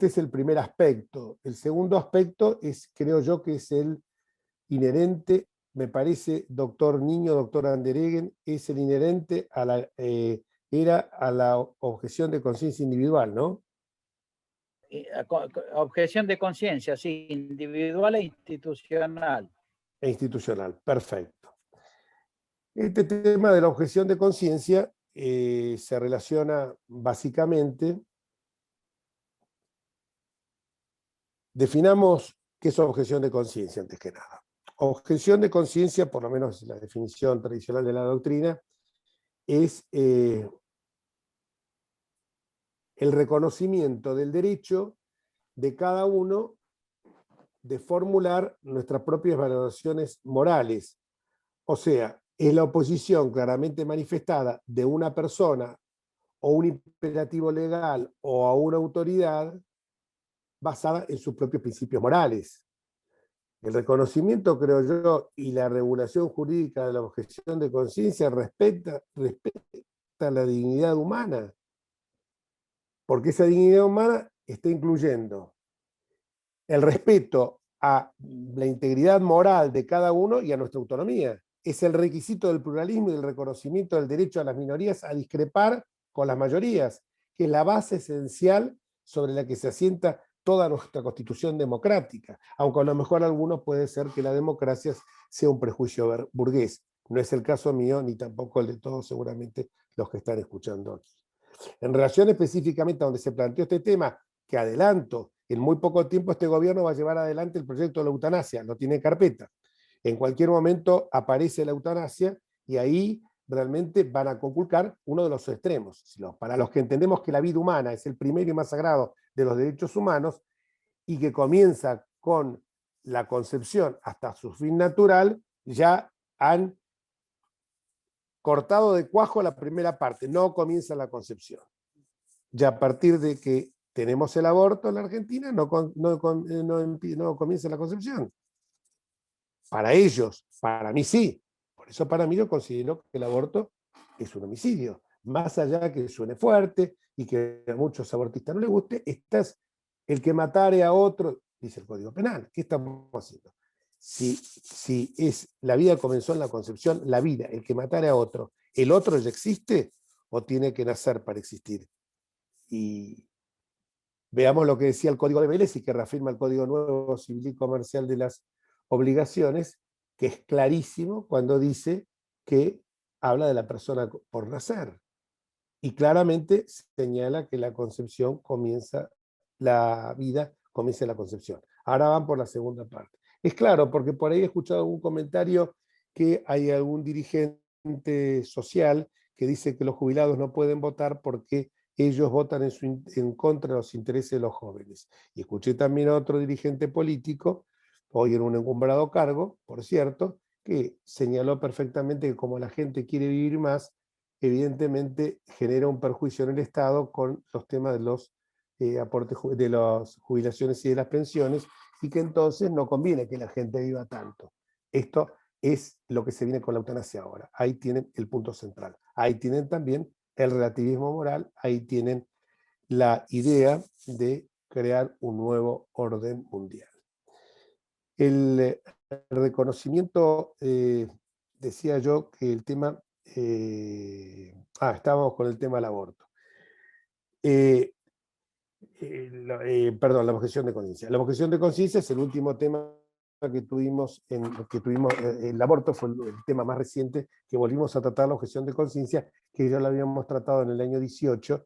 es el primer aspecto. El segundo aspecto es, creo yo, que es el inherente, me parece, doctor Niño, doctor Andereggen, es el inherente a la objeción de conciencia individual, ¿no? Objeción de conciencia, sí, individual e institucional. E institucional, perfecto. Este tema de la objeción de conciencia se relaciona básicamente. Definamos qué es objeción de conciencia antes que nada. Objeción de conciencia, por lo menos la definición tradicional de la doctrina, es el reconocimiento del derecho de cada uno de formular nuestras propias valoraciones morales. O sea, es la oposición claramente manifestada de una persona o un imperativo legal o a una autoridad basada en sus propios principios morales. El reconocimiento, creo yo, y la regulación jurídica de la objeción de conciencia respeta la dignidad humana porque esa dignidad humana está incluyendo el respeto a la integridad moral de cada uno y a nuestra autonomía. Es el requisito del pluralismo y del reconocimiento del derecho a las minorías a discrepar con las mayorías, que es la base esencial sobre la que se asienta toda nuestra constitución democrática, aunque a lo mejor a algunos puede ser que la democracia sea un prejuicio burgués. No es el caso mío, ni tampoco el de todos seguramente los que están escuchando aquí. En relación específicamente a donde se planteó este tema, que adelanto, en muy poco tiempo este gobierno va a llevar adelante el proyecto de la eutanasia, lo tiene en carpeta. En cualquier momento aparece la eutanasia y ahí realmente van a conculcar uno de los extremos. Para los que entendemos que la vida humana es el primero y más sagrado de los derechos humanos y que comienza con la concepción hasta su fin natural, ya han cortado de cuajo la primera parte, no comienza la concepción. Ya a partir de que tenemos el aborto en la Argentina, no comienza la concepción. Para ellos, para mí sí. Por eso para mí yo considero que el aborto es un homicidio. Más allá de que suene fuerte y que a muchos abortistas no les guste, el que matare a otro, dice el Código Penal. ¿Qué estamos haciendo? Si la vida comenzó en la concepción, la vida, el que matare a otro, ¿el otro ya existe o tiene que nacer para existir? Y veamos lo que decía el Código de Vélez y que reafirma el Código Nuevo Civil y Comercial de las Obligaciones, que es clarísimo cuando dice que habla de la persona por nacer. Y claramente señala que la concepción comienza, la vida comienza en la concepción. Ahora van por la segunda parte. Es claro, porque por ahí he escuchado algún comentario que hay algún dirigente social que dice que los jubilados no pueden votar porque ellos votan en contra de los intereses de los jóvenes. Y escuché también a otro dirigente político, hoy en un encumbrado cargo, por cierto, que señaló perfectamente que como la gente quiere vivir más, evidentemente genera un perjuicio en el Estado con los temas de los aportes de las jubilaciones y de las pensiones, y que entonces no conviene que la gente viva tanto. Esto es lo que se viene con la eutanasia ahora. Ahí tienen el punto central. Ahí tienen también el relativismo moral, ahí tienen la idea de crear un nuevo orden mundial. El reconocimiento, decía yo que el tema, estábamos con el tema del aborto. Perdón, la objeción de conciencia. La objeción de conciencia es el último tema que tuvimos, el aborto fue el tema más reciente que volvimos a tratar, la objeción de conciencia, que ya lo habíamos tratado en el año 18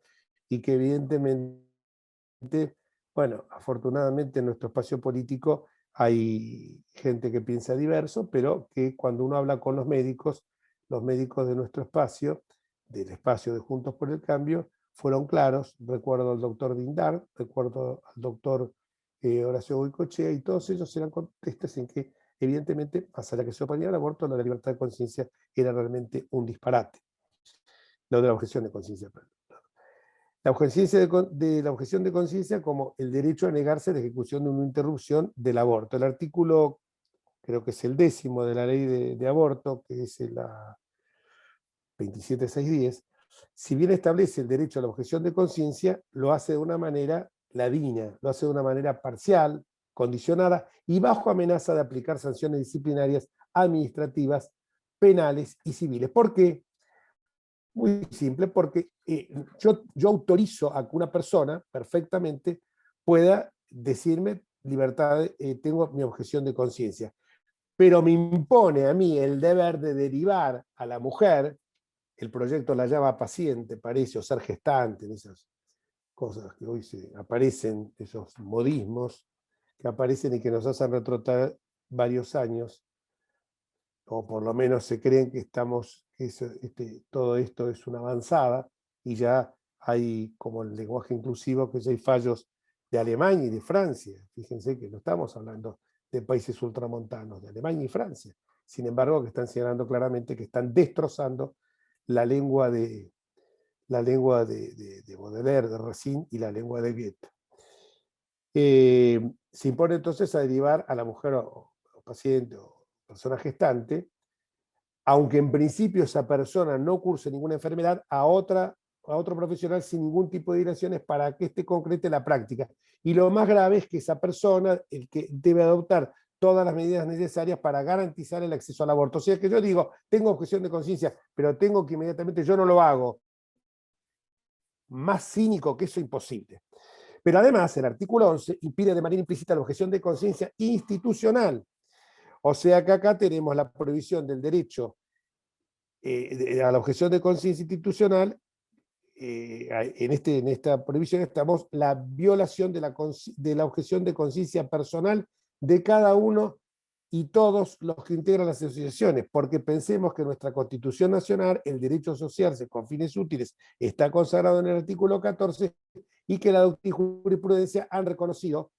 y que evidentemente, bueno, afortunadamente en nuestro espacio político hay gente que piensa diverso, pero que cuando uno habla con los médicos de nuestro espacio, del espacio de Juntos por el Cambio, fueron claros. Recuerdo al doctor Dindar, recuerdo al doctor Horacio Goicoechea, y todos ellos eran contestes en que, evidentemente, más allá que se oponía al aborto, la libertad de conciencia era realmente un disparate. Lo de la objeción de conciencia, perdón. La objeción de conciencia como el derecho a negarse la ejecución de una interrupción del aborto. El artículo, creo que es el 10º de la ley de aborto, que es la 27610, si bien establece el derecho a la objeción de conciencia, lo hace de una manera ladina, lo hace de una manera parcial, condicionada y bajo amenaza de aplicar sanciones disciplinarias, administrativas, penales y civiles. ¿Por qué? Muy simple, porque yo autorizo a que una persona perfectamente pueda decirme libertad, tengo mi objeción de conciencia, pero me impone a mí el deber de derivar a la mujer. El proyecto la llama paciente, parece, o ser gestante, en esas cosas que hoy aparecen, esos modismos que aparecen y que nos hacen retrotraer varios años, o por lo menos se creen que todo esto es una avanzada, y ya hay, como el lenguaje inclusivo, que ya hay fallos de Alemania y de Francia. Fíjense que no estamos hablando de países ultramontanos, de Alemania y Francia. Sin embargo, que están señalando claramente que están destrozando la lengua de Baudelaire, de Racine, y la lengua de Goethe. Se impone entonces a derivar a la mujer o paciente o persona gestante, aunque en principio esa persona no curse ninguna enfermedad, a otra a otro profesional sin ningún tipo de dilaciones para que éste concrete la práctica. Y lo más grave es que esa persona, el que debe adoptar todas las medidas necesarias para garantizar el acceso al aborto. O sea que yo digo, tengo objeción de conciencia, pero tengo que inmediatamente, yo no lo hago. Más cínico que eso, imposible. Pero además, el artículo 11 impide de manera implícita la objeción de conciencia institucional. O sea que acá tenemos la prohibición del derecho a la objeción de conciencia institucional. En esta prohibición estamos la violación de la objeción de conciencia personal de cada uno y todos los que integran las asociaciones, porque pensemos que nuestra Constitución Nacional, el derecho a asociarse con fines útiles, está consagrado en el artículo 14 y que la doctrina y jurisprudencia han reconocido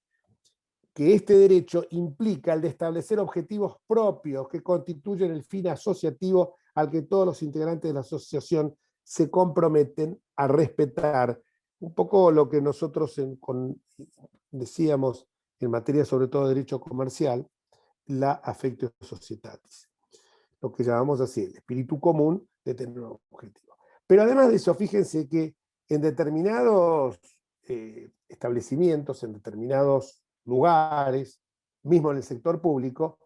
que este derecho implica el de establecer objetivos propios que constituyen el fin asociativo al que todos los integrantes de la asociación se comprometen a respetar. Un poco lo que nosotros decíamos en materia sobre todo de derecho comercial, la affectio societatis, lo que llamamos así, el espíritu común de tener un objetivo. Pero además de eso, fíjense que en determinados establecimientos, en determinados lugares, mismo en el sector público,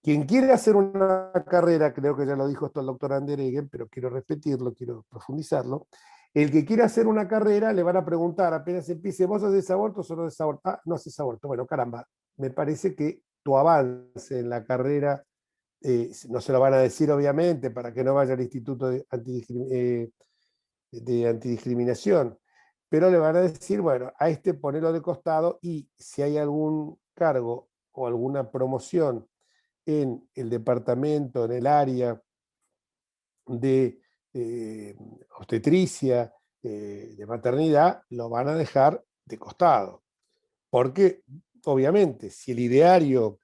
quien quiere hacer una carrera, creo que ya lo dijo esto el doctor Andereggen, pero quiero repetirlo, quiero profundizarlo, el que quiere hacer una carrera le van a preguntar, apenas empiece, ¿vos haces aborto o no haces aborto? Ah, no haces aborto. Bueno, caramba, me parece que tu avance en la carrera, no se lo van a decir obviamente, para que no vaya al Instituto de Antidiscriminación, pero le van a decir, bueno, a este ponelo de costado y si hay algún cargo o alguna promoción en el departamento, en el área de obstetricia, de maternidad, lo van a dejar de costado. Porque, obviamente, si el ideario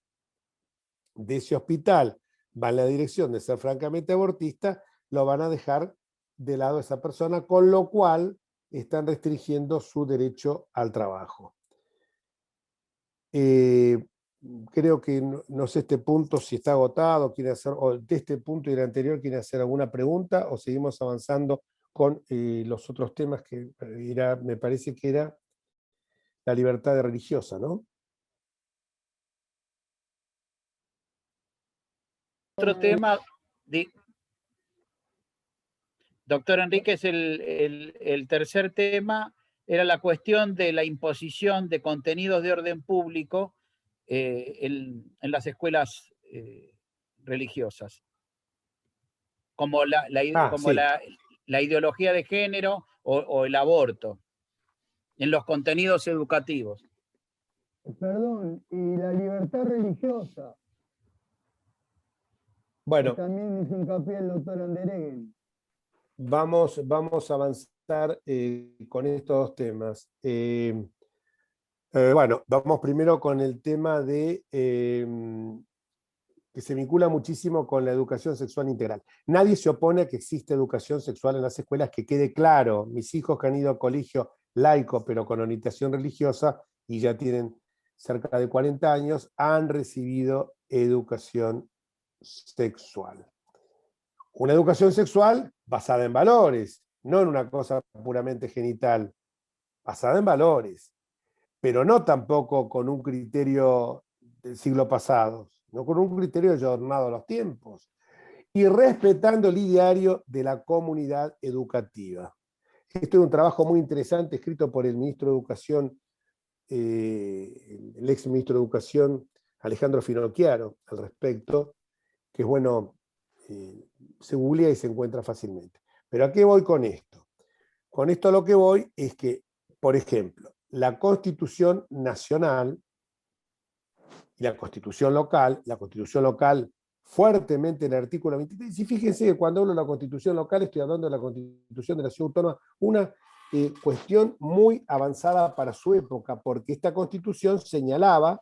de ese hospital va en la dirección de ser francamente abortista, lo van a dejar de lado a esa persona, con lo cual están restringiendo su derecho al trabajo. Creo que no sé este punto si está agotado, quiere hacer, o de este punto y del anterior quiere hacer alguna pregunta, o seguimos avanzando con los otros temas que me parece que era la libertad religiosa, ¿no? Otro tema, doctor Enríquez, el tercer tema era la cuestión de la imposición de contenidos de orden público en las escuelas religiosas, como Sí. la ideología de género o el aborto, en los contenidos educativos. Perdón, y la libertad religiosa. Bueno, también hizo hincapié el doctor Andereggen. Vamos a avanzar con estos dos temas. Bueno, vamos primero con el tema de que se vincula muchísimo con la educación sexual integral. Nadie se opone a que existe educación sexual en las escuelas, que quede claro. Mis hijos que han ido a colegio laico, pero con orientación religiosa, y ya tienen cerca de 40 años, han recibido educación sexual. Una educación sexual basada en valores, no en una cosa puramente genital, basada en valores, pero no tampoco con un criterio del siglo pasado, no con un criterio ayornado a los tiempos, y respetando el ideario de la comunidad educativa. Esto es un trabajo muy interesante escrito por el ministro de Educación, el ex ministro de Educación, Alejandro Finocchiaro, al respecto, que es bueno, se googlea y se encuentra fácilmente. Pero ¿a qué voy con esto? Con esto a lo que voy es que, por ejemplo, la Constitución Nacional y la Constitución local fuertemente en el artículo 23, y fíjense que cuando hablo de la Constitución local estoy hablando de la Constitución de la Ciudad Autónoma, una cuestión muy avanzada para su época, porque esta Constitución señalaba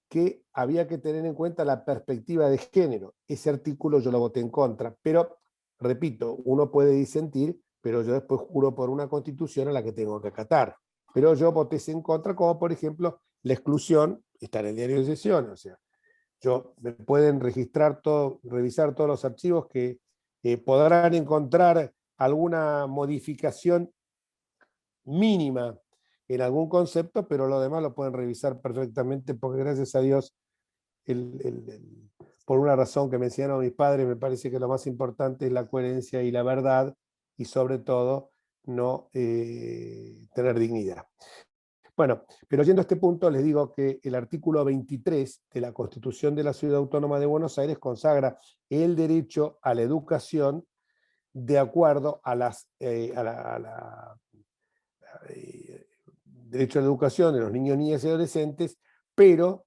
que había que tener en cuenta la perspectiva de género. Ese artículo yo lo voté en contra, pero, repito, uno puede disentir, pero yo después juro por una Constitución a la que tengo que acatar. Pero yo voté en contra, como por ejemplo la exclusión, está en el diario de sesiones, o sea, me pueden registrar todo, revisar todos los archivos que podrán encontrar alguna modificación mínima en algún concepto, pero lo demás lo pueden revisar perfectamente, porque gracias a Dios, por una razón que me enseñaron mis padres, me parece que lo más importante es la coherencia y la verdad, y sobre todo no tener dignidad. Bueno, pero yendo a este punto, les digo que el artículo 23 de la Constitución de la Ciudad Autónoma de Buenos Aires consagra el derecho a la educación de acuerdo a derecho a la educación de los niños, niñas y adolescentes, pero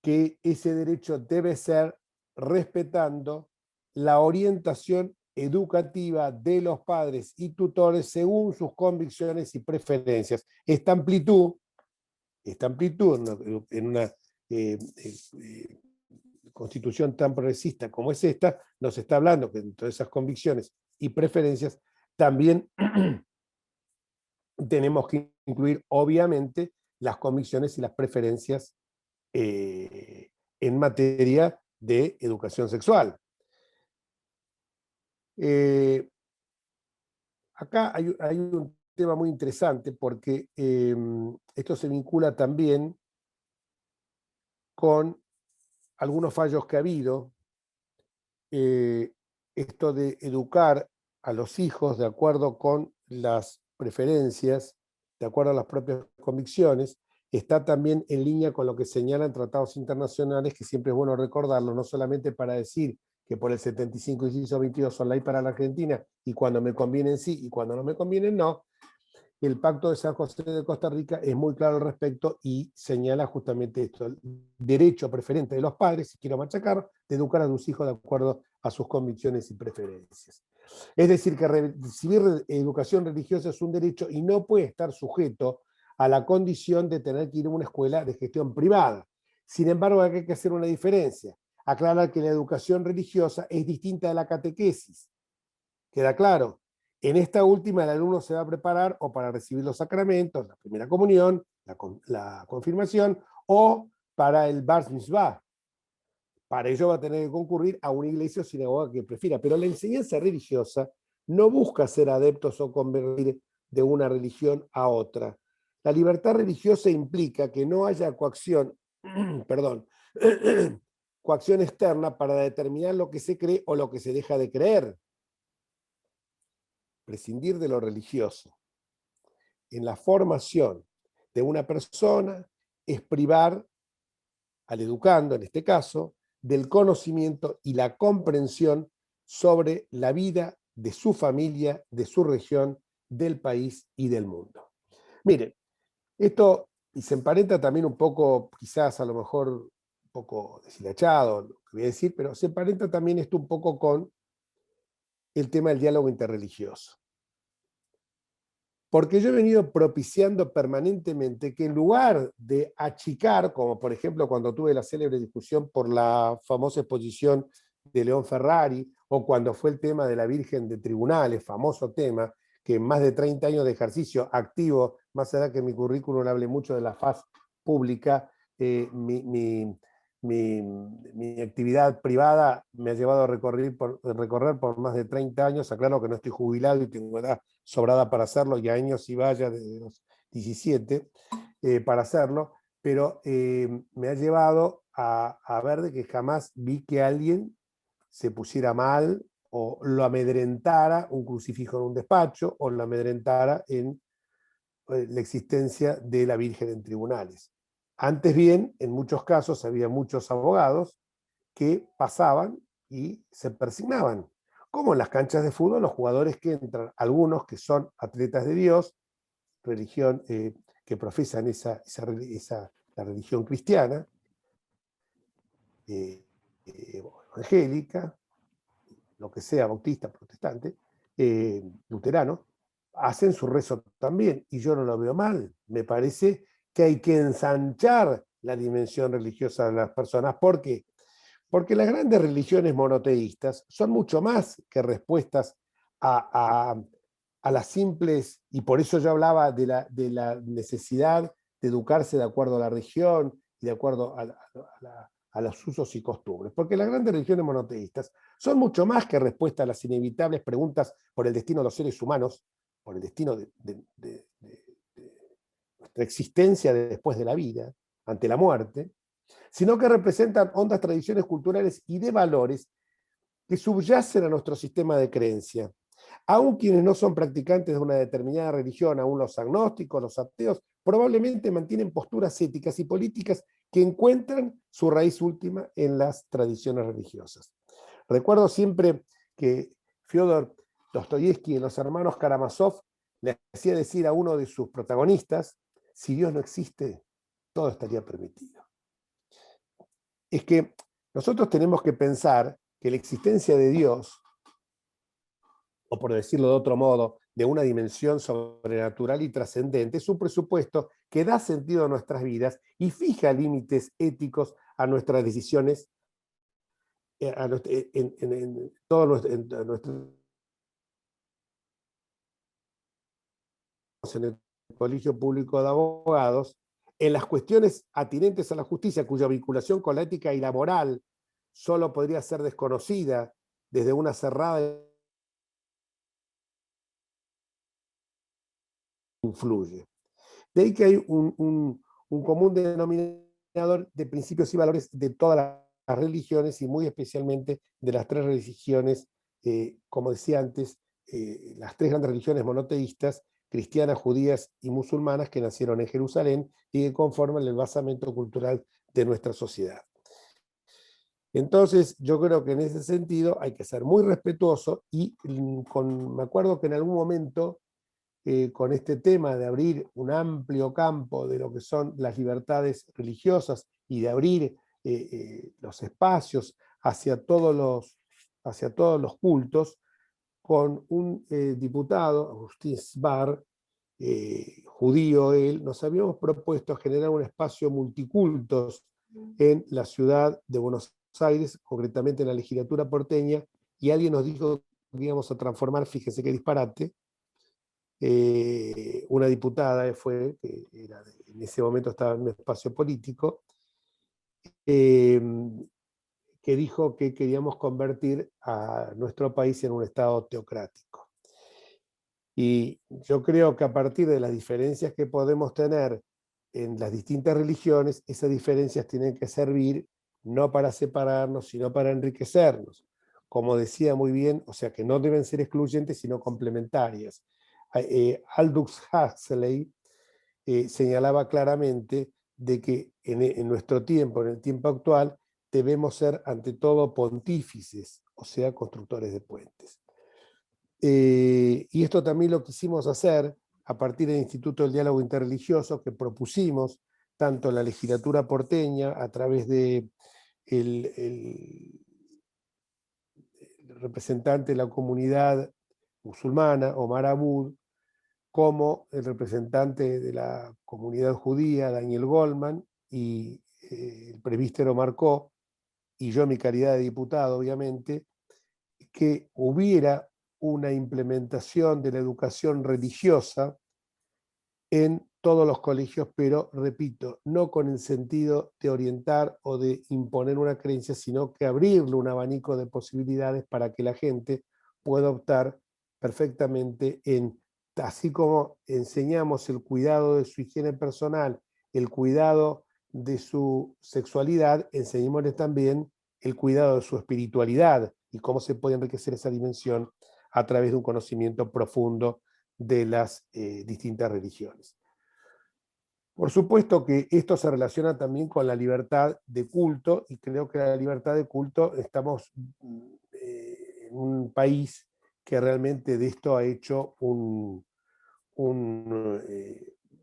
que ese derecho debe ser respetando la orientación educativa de los padres y tutores según sus convicciones y preferencias. Esta amplitud en una constitución tan progresista como es esta, nos está hablando que dentro de esas convicciones y preferencias también tenemos que incluir, obviamente, las convicciones y las preferencias en materia de educación sexual. Acá hay un tema muy interesante porque esto se vincula también con algunos fallos que ha habido, esto de educar a los hijos de acuerdo con las preferencias, de acuerdo a las propias convicciones, está también en línea con lo que señalan tratados internacionales, que siempre es bueno recordarlo, no solamente para decir que por el 75 inciso 22 son ley para la Argentina, y cuando me convienen sí, y cuando no me convienen no. El Pacto de San José de Costa Rica es muy claro al respecto y señala justamente esto, el derecho preferente de los padres, si quiero machacar, de educar a sus hijos de acuerdo a sus convicciones y preferencias. Es decir, que recibir educación religiosa es un derecho y no puede estar sujeto a la condición de tener que ir a una escuela de gestión privada. Sin embargo, hay que hacer una diferencia. Aclarar que la educación religiosa es distinta de la catequesis. ¿Queda claro? En esta última, el alumno se va a preparar o para recibir los sacramentos, la primera comunión, la confirmación, o para el Bar Mitzvah. Para ello va a tener que concurrir a una iglesia o sinagoga que prefiera. Pero la enseñanza religiosa no busca ser adeptos o convertir de una religión a otra. La libertad religiosa implica que no haya coacción, coacción externa para determinar lo que se cree o lo que se deja de creer. Prescindir de lo religioso en la formación de una persona es privar al educando, en este caso, del conocimiento y la comprensión sobre la vida de su familia, de su región, del país y del mundo. Miren, esto y se emparenta también un poco, quizás a lo mejor un poco deshilachado, lo que voy a decir, pero se emparenta también esto un poco con el tema del diálogo interreligioso. Porque yo he venido propiciando permanentemente que en lugar de achicar, como por ejemplo cuando tuve la célebre discusión por la famosa exposición de León Ferrari, o cuando fue el tema de la Virgen de Tribunales, famoso tema, que en más de 30 años de ejercicio activo, más allá que mi currículum hable mucho de la faz pública, mi actividad privada me ha llevado a recorrer por más de 30 años. Aclaro que no estoy jubilado y tengo edad sobrada para hacerlo, y años y vaya desde los 17 para hacerlo, pero me ha llevado a ver de que jamás vi que alguien se pusiera mal o lo amedrentara un crucifijo en un despacho o lo amedrentara en la existencia de la Virgen en tribunales. Antes bien, en muchos casos había muchos abogados que pasaban y se persignaban, como en las canchas de fútbol, los jugadores que entran, algunos que son atletas de Dios, religión que profesan la religión cristiana, evangélica, lo que sea, bautista, protestante, luterano, hacen su rezo también, y yo no lo veo mal. Me parece que hay que ensanchar la dimensión religiosa de las personas. ¿Por qué? Porque las grandes religiones monoteístas son mucho más que respuestas a las simples, y por eso yo hablaba de la necesidad de educarse de acuerdo a la región y de acuerdo a a los usos y costumbres, porque las grandes religiones monoteístas son mucho más que respuesta a las inevitables preguntas por el destino de los seres humanos, por el destino de nuestra existencia después de la vida, ante la muerte, sino que representan hondas tradiciones culturales y de valores que subyacen a nuestro sistema de creencia. Aún quienes no son practicantes de una determinada religión, aún los agnósticos, los ateos, probablemente mantienen posturas éticas y políticas que encuentran su raíz última en las tradiciones religiosas. Recuerdo siempre que Fyodor Dostoyevsky en Los hermanos Karamazov le hacía decir a uno de sus protagonistas: si Dios no existe, todo estaría permitido. Es que nosotros tenemos que pensar que la existencia de Dios, o por decirlo de otro modo, de una dimensión sobrenatural y trascendente, es un presupuesto que da sentido a nuestras vidas y fija límites éticos a nuestras decisiones, en el Colegio Público de Abogados, en las cuestiones atinentes a la justicia, cuya vinculación con la ética y la moral solo podría ser desconocida desde una cerrada influye. De ahí que hay un común denominador de principios y valores de todas las religiones y muy especialmente de las tres religiones, como decía antes, las tres grandes religiones monoteístas, cristianas, judías y musulmanas, que nacieron en Jerusalén y que conforman el basamento cultural de nuestra sociedad. Entonces, yo creo que en ese sentido hay que ser muy respetuoso y me acuerdo que en algún momento, con este tema de abrir un amplio campo de lo que son las libertades religiosas y de abrir los espacios hacia todos los cultos, con un diputado, Agustín Sbar, judío él, nos habíamos propuesto generar un espacio multicultos en la ciudad de Buenos Aires, concretamente en la legislatura porteña, y alguien nos dijo que íbamos a transformar, fíjese qué disparate, una diputada fue, que en ese momento estaba en un espacio político, que dijo que queríamos convertir a nuestro país en un estado teocrático. Y yo creo que a partir de las diferencias que podemos tener en las distintas religiones, esas diferencias tienen que servir no para separarnos, sino para enriquecernos. Como decía muy bien, o sea que no deben ser excluyentes, sino complementarias. Aldous Huxley señalaba claramente de que en nuestro tiempo, en el tiempo actual, debemos ser ante todo pontífices, o sea, constructores de puentes. Y esto también lo quisimos hacer a partir del Instituto del Diálogo Interreligioso que propusimos tanto en la legislatura porteña a través de el representante de la comunidad musulmana, Omar Abud, como el representante de la comunidad judía, Daniel Goldman, y el presbítero Marcó, y yo en mi calidad de diputado, obviamente, que hubiera una implementación de la educación religiosa en todos los colegios, pero, repito, no con el sentido de orientar o de imponer una creencia, sino que abrirle un abanico de posibilidades para que la gente pueda optar perfectamente en, así como enseñamos el cuidado de su higiene personal, el cuidado de su sexualidad, enseñémosles también el cuidado de su espiritualidad y cómo se puede enriquecer esa dimensión a través de un conocimiento profundo de las distintas religiones. Por supuesto que esto se relaciona también con la libertad de culto, y creo que la libertad de culto, estamos en un país que realmente de esto ha hecho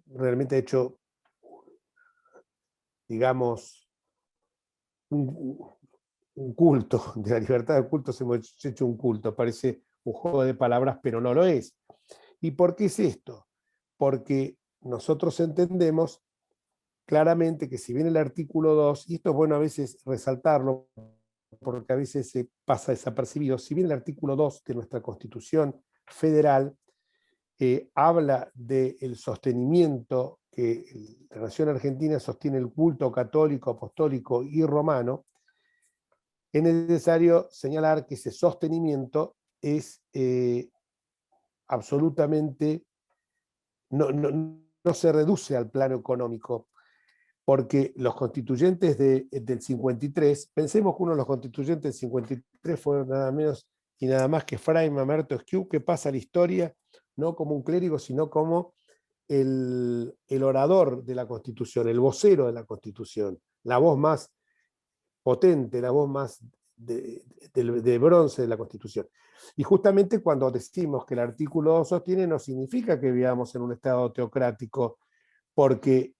realmente ha hecho, digamos, un culto, de la libertad de culto hemos hecho un culto, parece un juego de palabras, pero no lo es. ¿Y por qué es esto? Porque nosotros entendemos claramente que si bien el artículo 2, y esto es bueno a veces resaltarlo, porque a veces se pasa desapercibido, si bien el artículo 2 de nuestra Constitución Federal habla del sostenimiento que la nación argentina sostiene el culto católico, apostólico y romano, es necesario señalar que ese sostenimiento es absolutamente, no se reduce al plano económico, porque los constituyentes del 53, pensemos que uno de los constituyentes del 53 fue nada menos y nada más que Fray Mamerto Esquiú, que pasa a la historia no como un clérigo, sino como el orador de la Constitución, el vocero de la Constitución, la voz más potente, la voz más de bronce de la Constitución. Y justamente cuando decimos que el artículo 2 sostiene, no significa que vivamos en un Estado teocrático, porque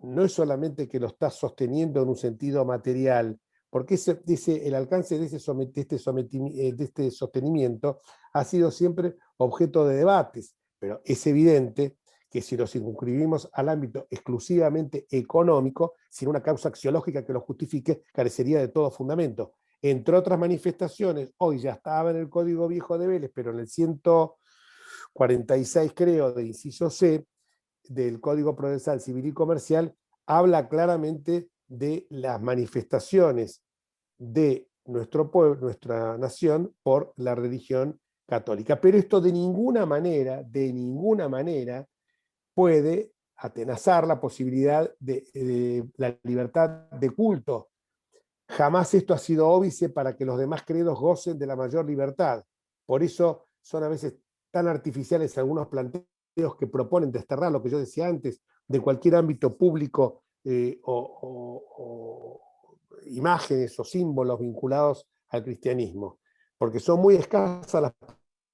no es solamente que lo está sosteniendo en un sentido material, porque el alcance de este sostenimiento ha sido siempre objeto de debates, pero es evidente que si lo circunscribimos al ámbito exclusivamente económico, sin una causa axiológica que lo justifique, carecería de todo fundamento. Entre otras manifestaciones, hoy ya estaba en el Código Viejo de Vélez, pero en el 146, creo, de inciso C, del Código Procesal Civil y Comercial, habla claramente de las manifestaciones de nuestro pueblo, nuestra nación, por la religión católica. Pero esto de ninguna manera puede atenazar la posibilidad de la libertad de culto. Jamás esto ha sido óbice para que los demás credos gocen de la mayor libertad. Por eso son a veces tan artificiales algunos planteos que proponen desterrar lo que yo decía antes, de cualquier ámbito público o imágenes o símbolos vinculados al cristianismo, porque son muy escasas las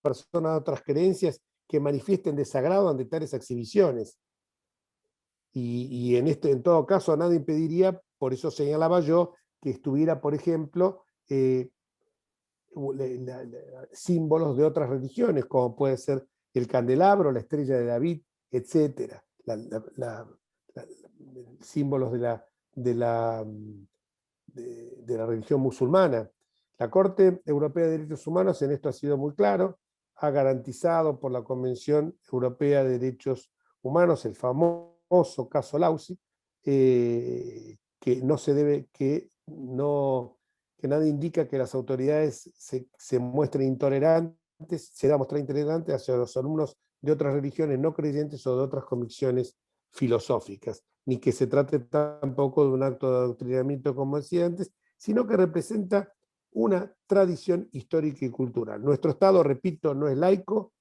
personas de otras creencias que manifiesten desagrado ante tales exhibiciones. Y en todo caso nada impediría, por eso señalaba yo, que estuviera, por ejemplo, símbolos de otras religiones, como puede ser el candelabro, la estrella de David, etc. Símbolos de la religión musulmana. La Corte Europea de Derechos Humanos en esto ha sido muy claro, ha garantizado por la Convención Europea de Derechos Humanos, el famoso caso Lausi, que no se debe, que nada indica que las autoridades se muestren intolerantes, se da mostrar intolerantes hacia los alumnos de otras religiones no creyentes o de otras convicciones filosóficas, ni que se trate tampoco de un acto de adoctrinamiento, como decía antes, sino que representa una tradición histórica y cultural. Nuestro Estado, repito, no es laico,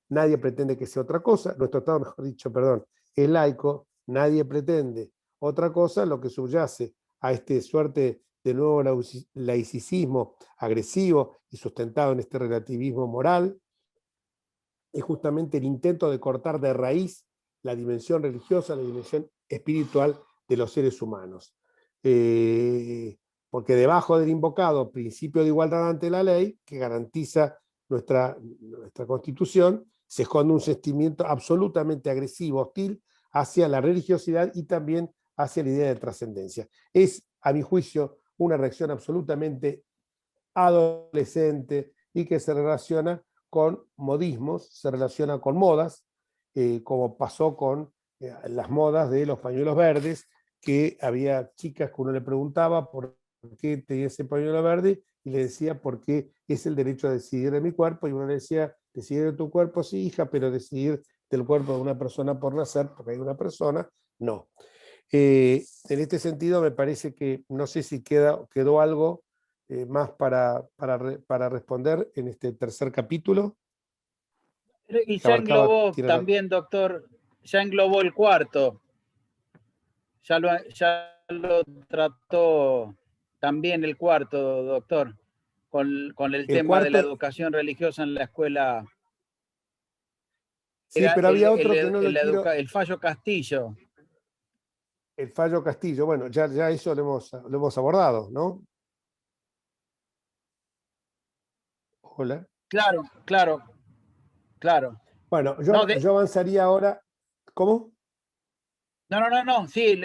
nadie pretende que sea otra cosa, nuestro Estado, mejor dicho, perdón, es laico, nadie pretende otra cosa. Lo que subyace a este suerte de nuevo laicismo agresivo y sustentado en este relativismo moral es justamente el intento de cortar de raíz la dimensión religiosa, la dimensión espiritual de los seres humanos. Porque debajo del invocado principio de igualdad ante la ley, que garantiza nuestra Constitución, se esconde un sentimiento absolutamente agresivo, hostil, hacia la religiosidad y también hacia la idea de trascendencia. Es, a mi juicio, una reacción absolutamente adolescente y que se relaciona con modismos, se relaciona con modas, como pasó con las modas de los pañuelos verdes, que había chicas que uno le preguntaba por qué tenía ese pañuelo verde y le decía por qué es el derecho a decidir de mi cuerpo, y uno le decía, decidir de tu cuerpo sí, hija, pero decidir del cuerpo de una persona por nacer, porque hay una persona, no. En este sentido me parece que, no sé si quedó algo más para responder en este tercer capítulo. Y ya englobó también, doctor, ya englobó el cuarto. Ya lo trató también el cuarto, doctor, con el tema cuarto, de la educación religiosa en la escuela. Sí, pero había otro que no lo quiero... El fallo Castillo. El fallo Castillo, bueno, ya eso lo hemos abordado, ¿no? Hola. Claro. Bueno, yo avanzaría ahora. ¿Cómo? No. Sí,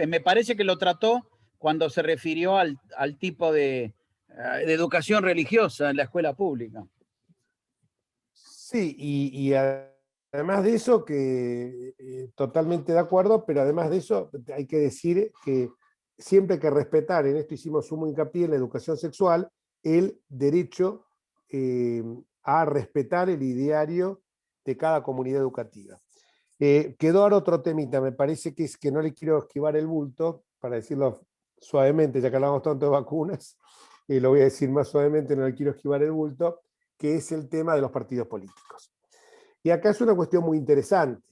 me parece que lo trató cuando se refirió al tipo de educación religiosa en la escuela pública. Sí, y además de eso, que totalmente de acuerdo, pero además de eso hay que decir que siempre hay que respetar, en esto hicimos sumo hincapié en la educación sexual, el derecho a respetar el ideario de cada comunidad educativa. Quedó ahora otro temita, me parece que es que no le quiero esquivar el bulto, para decirlo suavemente, ya que hablamos tanto de vacunas, lo voy a decir más suavemente, no le quiero esquivar el bulto, que es el tema de los partidos políticos. Y acá es una cuestión muy interesante,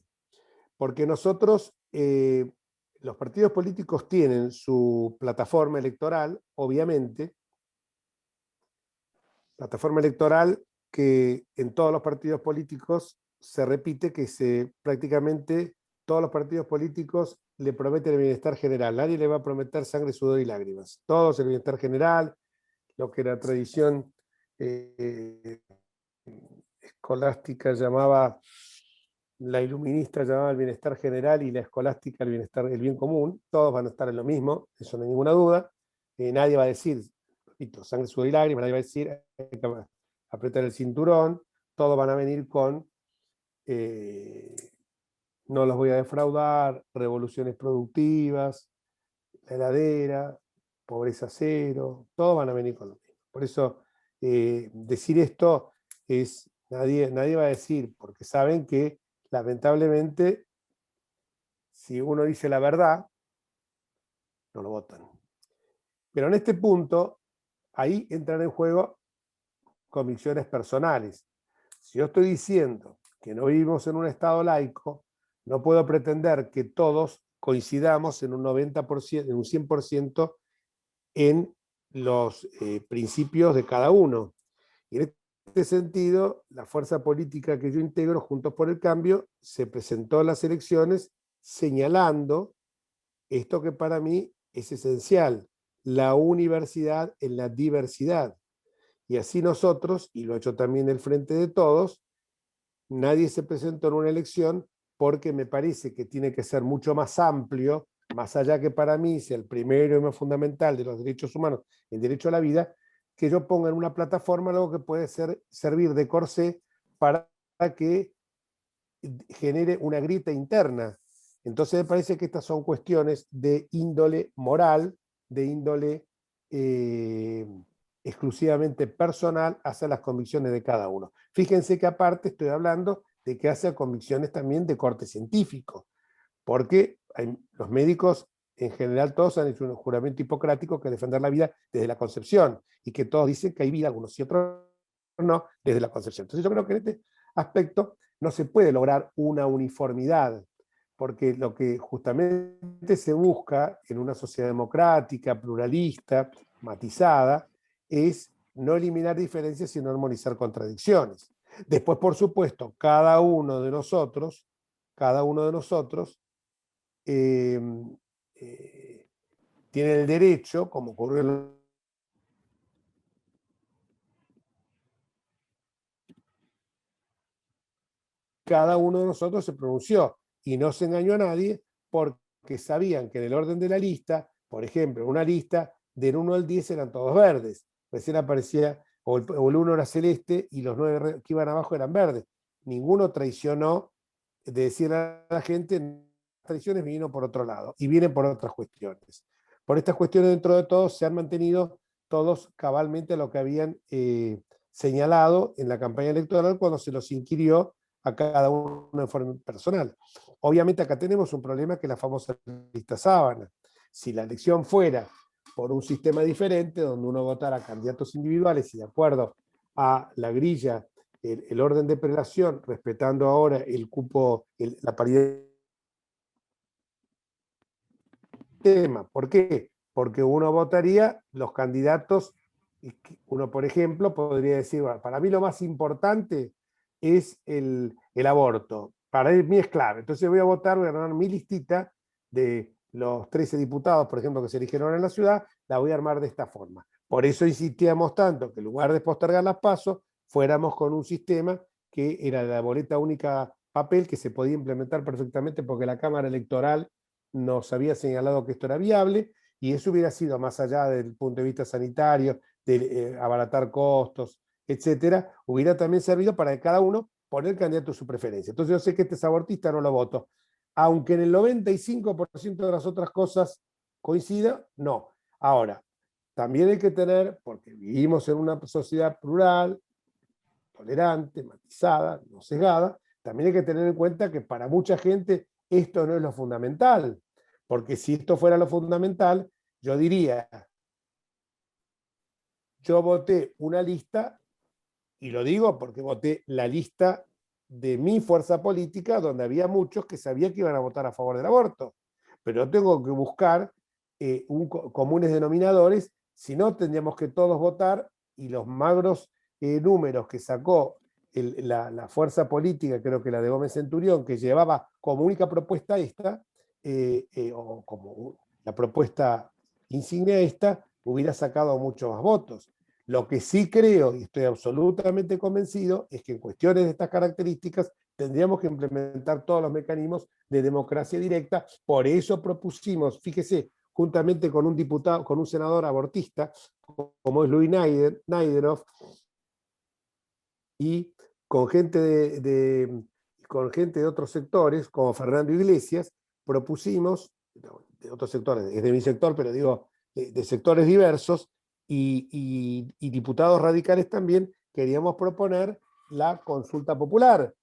porque nosotros, los partidos políticos tienen su plataforma electoral, obviamente, plataforma electoral que en todos los partidos políticos se repite que prácticamente todos los partidos políticos le prometen el bienestar general. Nadie le va a prometer sangre, sudor y lágrimas. Todos el bienestar general, lo que la tradición escolástica llamaba, la iluminista llamaba el bienestar general y la escolástica el bienestar, el bien común. Todos van a estar en lo mismo, eso no hay ninguna duda. Nadie va a decir, repito, sangre, sudor y lágrimas, nadie va a decir hay que apretar el cinturón. Todos van a venir con no los voy a defraudar, revoluciones productivas, la heladera, pobreza cero, todos van a venir con lo mismo. Por eso decir esto es, nadie va a decir, porque saben que lamentablemente si uno dice la verdad, no lo votan. Pero en este punto, ahí entran en juego convicciones personales. Si yo estoy diciendo que no vivimos en un Estado laico, no puedo pretender que todos coincidamos en un 90%, en un 100% en los principios de cada uno. Y en este sentido, la fuerza política que yo integro, Juntos por el Cambio, se presentó en las elecciones señalando esto que para mí es esencial, la universidad en la diversidad. Y así nosotros, y lo ha hecho también el Frente de Todos, nadie se presentó en una elección porque me parece que tiene que ser mucho más amplio, más allá que para mí sea el primero y más fundamental de los derechos humanos, el derecho a la vida, que yo ponga en una plataforma algo que puede servir de corsé para que genere una grieta interna. Entonces me parece que estas son cuestiones de índole moral, de índole exclusivamente personal hacia las convicciones de cada uno. Fíjense que aparte estoy hablando de que hace convicciones también de corte científico, porque los médicos en general todos han hecho un juramento hipocrático que es defender la vida desde la concepción, y que todos dicen que hay vida, algunos y otros no, desde la concepción. Entonces yo creo que en este aspecto no se puede lograr una uniformidad, porque lo que justamente se busca en una sociedad democrática, pluralista, matizada, es no eliminar diferencias, sino armonizar contradicciones. Después, por supuesto, cada uno de nosotros tiene el derecho, como ocurrió en cada uno de nosotros se pronunció y no se engañó a nadie porque sabían que en el orden de la lista, por ejemplo, en una lista del 1 al 10 eran todos verdes. Recién aparecía, o el 1 era celeste y los 9 que iban abajo eran verdes. Ninguno traicionó de decir a la gente, las traiciones vinieron por otro lado y vienen por otras cuestiones. Por estas cuestiones dentro de todos se han mantenido todos cabalmente a lo que habían señalado en la campaña electoral cuando se los inquirió a cada uno en forma personal. Obviamente acá tenemos un problema que es la famosa lista sábana. Si la elección fuera por un sistema diferente, donde uno votara candidatos individuales y de acuerdo a la grilla, el orden de prelación, respetando ahora el cupo, la paridad tema. ¿Por qué? Porque uno votaría los candidatos, uno por ejemplo podría decir, bueno, para mí lo más importante es el aborto. Para mí es clave. Entonces voy a armar mi listita de los 13 diputados, por ejemplo, que se eligieron en la ciudad, la voy a armar de esta forma. Por eso insistíamos tanto que en lugar de postergar las PASO, fuéramos con un sistema que era la boleta única papel, que se podía implementar perfectamente porque la Cámara Electoral nos había señalado que esto era viable, y eso hubiera sido, más allá del punto de vista sanitario, de abaratar costos, etcétera, hubiera también servido para que cada uno poner candidato de su preferencia. Entonces yo sé que este es abortista, no lo voto. Aunque en el 95% de las otras cosas coincida, no. Ahora, también hay que tener, porque vivimos en una sociedad plural, tolerante, matizada, no sesgada, también hay que tener en cuenta que para mucha gente esto no es lo fundamental, porque si esto fuera lo fundamental, yo diría, yo voté una lista, y lo digo porque voté la lista de mi fuerza política, donde había muchos que sabía que iban a votar a favor del aborto, pero tengo que buscar comunes denominadores, si no tendríamos que todos votar, y los magros números que sacó la fuerza política, creo que la de Gómez Centurión, que llevaba como única propuesta esta, o como la propuesta insignia esta, hubiera sacado muchos más votos. Lo que sí creo, y estoy absolutamente convencido, es que en cuestiones de estas características tendríamos que implementar todos los mecanismos de democracia directa. Por eso propusimos, fíjese, juntamente con un diputado, con un senador abortista, como es Luis Neiderhoff, y con gente de otros sectores, como Fernando Iglesias, propusimos, de otros sectores, es de mi sector, pero digo, de sectores diversos, y diputados radicales también, queríamos proponer la consulta popular.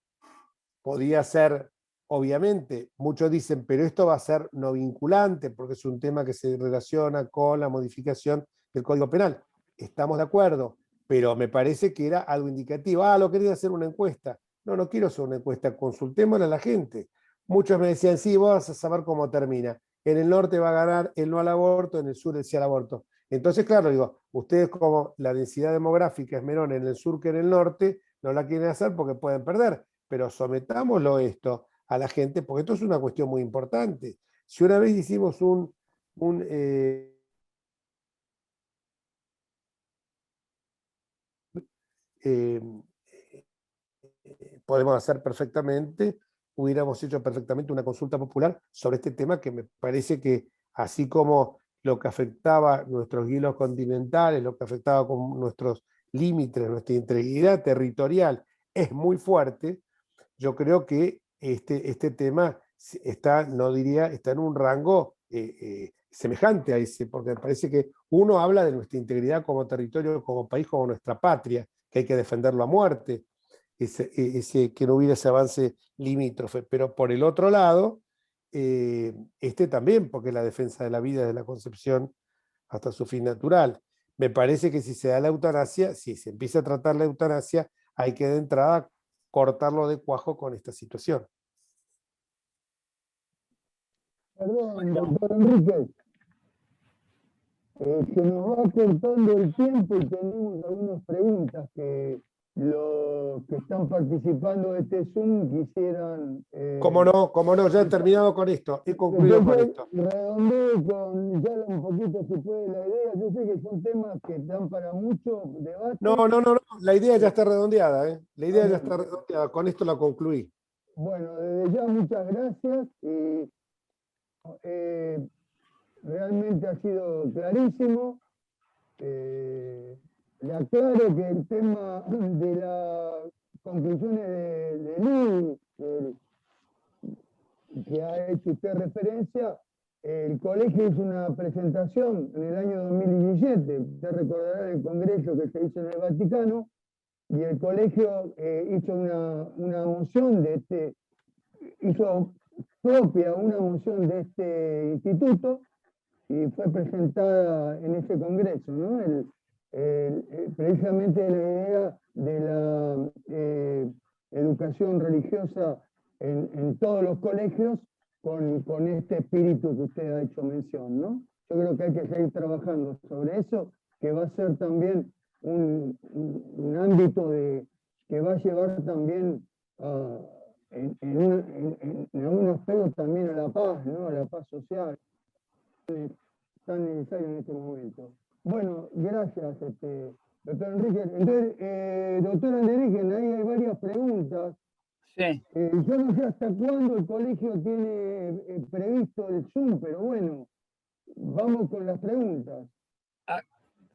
Podía ser, obviamente, muchos dicen, pero esto va a ser no vinculante, porque es un tema que se relaciona con la modificación del Código Penal. Estamos de acuerdo, pero me parece que era algo indicativo. Lo quería hacer una encuesta. No, no quiero hacer una encuesta, consultémosle a la gente. Muchos me decían, sí, vos vas a saber cómo termina. En el norte va a ganar el no al aborto, en el sur el sí al aborto. Entonces, claro, digo, ustedes como la densidad demográfica es menor en el sur que en el norte, no la quieren hacer porque pueden perder. Pero sometámoslo esto a la gente, porque esto es una cuestión muy importante. Si una vez hicimos podemos hacer perfectamente, hubiéramos hecho perfectamente una consulta popular sobre este tema, que me parece que así como lo que afectaba nuestros hilos continentales, lo que afectaba con nuestros límites, nuestra integridad territorial es muy fuerte, yo creo que este tema está, no diría, está en un rango semejante a ese, porque me parece que uno habla de nuestra integridad como territorio, como país, como nuestra patria, que hay que defenderlo a muerte, que no hubiera ese avance limítrofe. Pero por el otro lado, también, porque la defensa de la vida desde la concepción hasta su fin natural. Me parece que si se da la eutanasia, si se empieza a tratar la eutanasia, hay que de entrada cortarlo de cuajo con esta situación. Perdón, doctor Enrique, se nos va cortando el tiempo y tenemos algunas preguntas que los que están participando de este Zoom quisieran... Cómo no, ya he terminado con esto, he concluido con esto. Redondeo con ya un poquito, si puede, la idea. Yo sé que son temas que dan para mucho debate. No, la idea ya está redondeada, ¿eh? La idea ya está redondeada, con esto la concluí. Bueno, desde ya muchas gracias y realmente ha sido clarísimo. Le aclaro que el tema de las conclusiones de Luz, que ha hecho usted referencia, el colegio hizo una presentación en el año 2017, usted recordará el congreso que se hizo en el Vaticano, y el colegio hizo una moción hizo propia una moción de este instituto, y fue presentada en ese congreso, ¿no? Precisamente la idea de la educación religiosa en todos los colegios con este espíritu que usted ha hecho mención, ¿no? Yo creo que hay que seguir trabajando sobre eso, que va a ser también un ámbito que va a llevar también en algún aspecto también a la paz, ¿no? A la paz social, tan necesario en este momento. Bueno, gracias, doctor Enrique. Entonces, doctor Enrique, ahí hay varias preguntas. Sí. Yo no sé hasta cuándo el colegio tiene previsto el Zoom, pero bueno, vamos con las preguntas.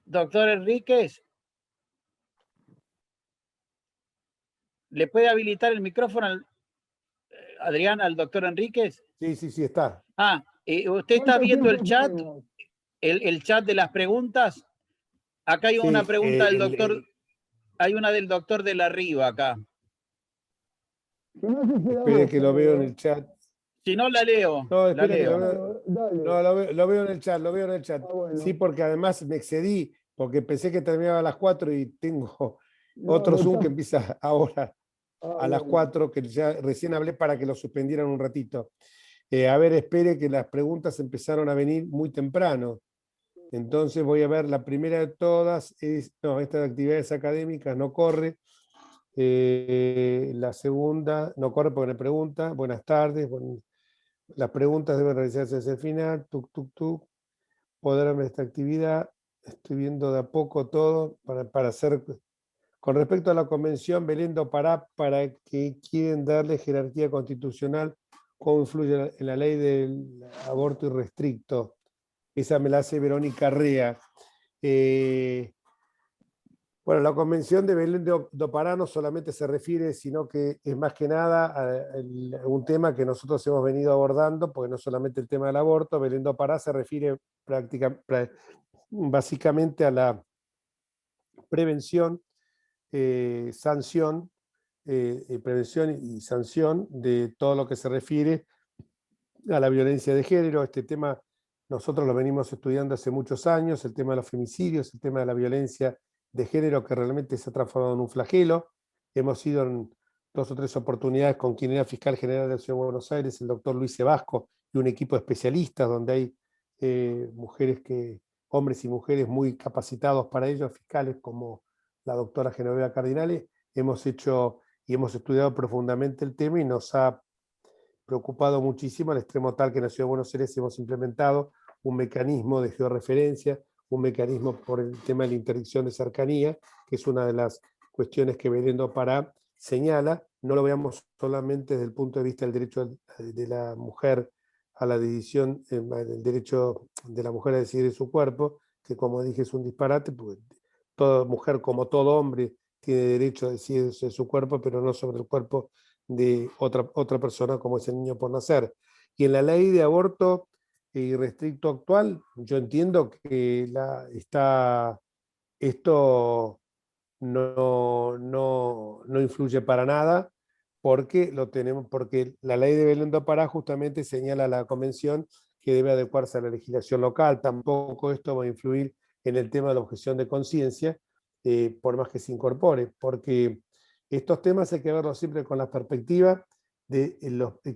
Doctor Enríquez. ¿Le puede habilitar el micrófono, Adrián, al doctor Enríquez? Sí, está. ¿Usted está viendo el chat? Tenemos? El chat de las preguntas. Acá hay una pregunta del doctor. Hay una del doctor de la Riva acá. Si no, si Espere que lo veo en el chat. Si no, la leo. No, La espere que lo leo. veo. Dale. No, lo veo en el chat, lo veo en el chat. Bueno. Sí, porque además me excedí, porque pensé que terminaba a las 4 y tengo No, otro Zoom que empieza ahora a las bueno. 4, que ya recién hablé para que lo suspendieran un ratito. A ver, espere que las preguntas empezaron a venir muy temprano. Entonces voy a ver, la primera de todas es, no, esta de actividades académicas no corre. La segunda no corre porque me pregunta, buenas tardes, las preguntas deben realizarse hacia el final, podrán ver esta actividad, estoy viendo de a poco todo para hacer. Con respecto a la convención, Belén do Pará, para que quieren darle jerarquía constitucional, ¿cómo influye en la ley del aborto irrestricto? Esa me la hace Verónica Rea. Bueno, la convención de Belén do Pará no solamente se refiere, sino que es más que nada a un tema que nosotros hemos venido abordando, porque no solamente el tema del aborto. Belén do Pará se refiere básicamente a la prevención, sanción, prevención y sanción de todo lo que se refiere a la violencia de género. Este tema nosotros lo venimos estudiando hace muchos años, el tema de los femicidios, el tema de la violencia de género, que realmente se ha transformado en un flagelo. Hemos ido en 2 o 3 oportunidades con quien era fiscal general de la Ciudad de Buenos Aires, el doctor Luis Sebasco, y un equipo de especialistas donde hay hombres y mujeres muy capacitados para ello, fiscales como la doctora Genoveva Cardinale. Hemos hecho y hemos estudiado profundamente el tema y nos ha preocupado muchísimo, al extremo tal que en la Ciudad de Buenos Aires hemos implementado un mecanismo de georreferencia, un mecanismo por el tema de la interdicción de cercanía, que es una de las cuestiones que Belén do Pará señala. No lo veamos solamente desde el punto de vista del derecho de la mujer a la decisión, el derecho de la mujer a decidir de su cuerpo, que como dije es un disparate, porque toda mujer, como todo hombre, tiene derecho a decidir de su cuerpo, pero no sobre el cuerpo de otra persona como es el niño por nacer. Y en la ley de aborto irrestricto actual, yo entiendo que esto no influye para nada, porque la ley de Belén do Pará justamente señala a la convención que debe adecuarse a la legislación local. Tampoco esto va a influir en el tema de la objeción de conciencia, por más que se incorpore, porque estos temas hay que verlos siempre con la perspectiva de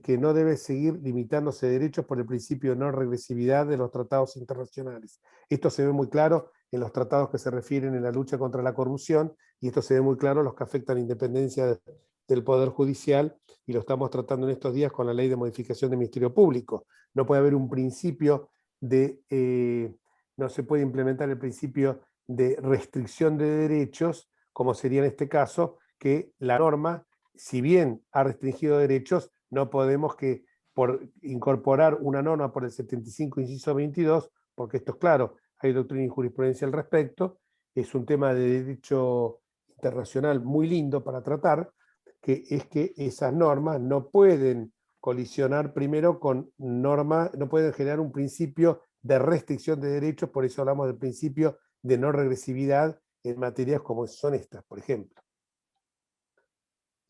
que no debe seguir limitándose derechos por el principio de no regresividad de los tratados internacionales. Esto se ve muy claro en los tratados que se refieren en la lucha contra la corrupción, y esto se ve muy claro en los que afectan la independencia del Poder Judicial, y lo estamos tratando en estos días con la ley de modificación del Ministerio Público. No puede haber un principio no se puede implementar el principio de restricción de derechos, como sería en este caso, que la norma, si bien ha restringido derechos, no podemos que por incorporar una norma por el 75, inciso 22, porque esto es claro, hay doctrina y jurisprudencia al respecto, es un tema de derecho internacional muy lindo para tratar, que es que esas normas no pueden colisionar primero con normas, no pueden generar un principio de restricción de derechos, por eso hablamos del principio de no regresividad en materias como son estas, por ejemplo.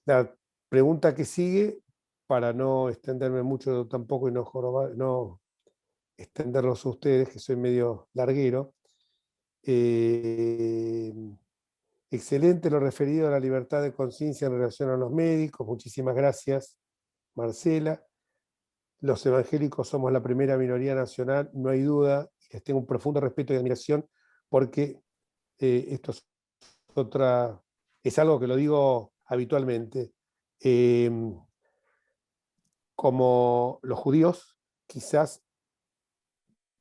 La pregunta que sigue, para no extenderme mucho tampoco y no extenderlos a ustedes, que soy medio larguero. Excelente lo referido a la libertad de conciencia en relación a los médicos. Muchísimas gracias, Marcela. Los evangélicos somos la primera minoría nacional, no hay duda. Les tengo un profundo respeto y admiración, porque esto es algo que lo digo habitualmente. Como los judíos, quizás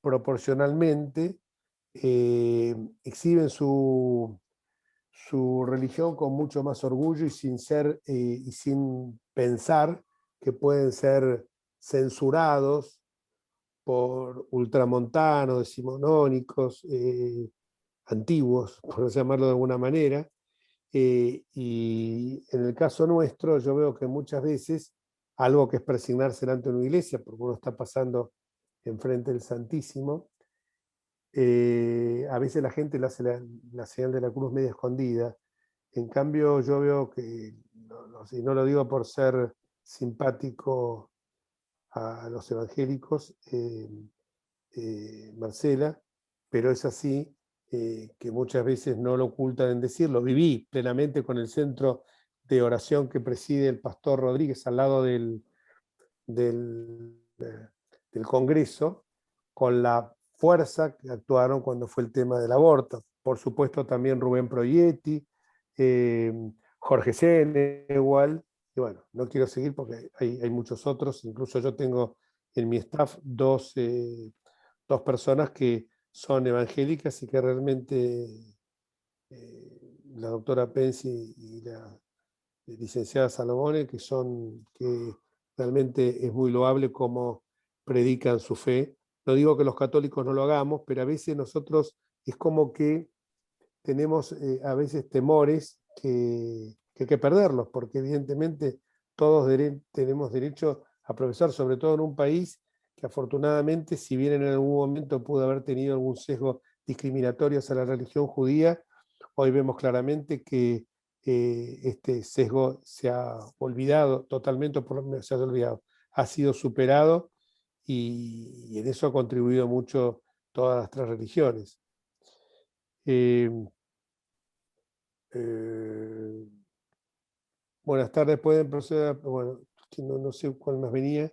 proporcionalmente exhiben su religión con mucho más orgullo y sin pensar que pueden ser censurados por ultramontanos, decimonónicos, antiguos, por llamarlo de alguna manera, Y en el caso nuestro, yo veo que muchas veces algo que es persignarse delante de una iglesia, porque uno está pasando enfrente del Santísimo, a veces la gente le hace la señal de la cruz media escondida. En cambio, yo veo que, y no lo digo por ser simpático a los evangélicos, Marcela, pero es así, que muchas veces no lo ocultan en decirlo. Viví plenamente con el centro de oración que preside el pastor Rodríguez al lado del Congreso, con la fuerza que actuaron cuando fue el tema del aborto. Por supuesto también Rubén Proietti, Jorge Senewald, y bueno, no quiero seguir porque hay muchos otros, incluso yo tengo en mi staff dos personas que son evangélicas y que realmente la doctora Pensi y la licenciada Salomone, que realmente es muy loable cómo predican su fe. No digo que los católicos no lo hagamos, pero a veces nosotros es como que tenemos a veces temores que hay que perderlos, porque evidentemente todos tenemos derecho a profesar, sobre todo en un país que afortunadamente, si bien en algún momento pudo haber tenido algún sesgo discriminatorio hacia la religión judía, hoy vemos claramente que este sesgo se ha olvidado totalmente, por lo menos se ha olvidado, ha sido superado y en eso ha contribuido mucho todas las tres religiones. Buenas tardes, pueden proceder. Bueno, no sé cuál más venía.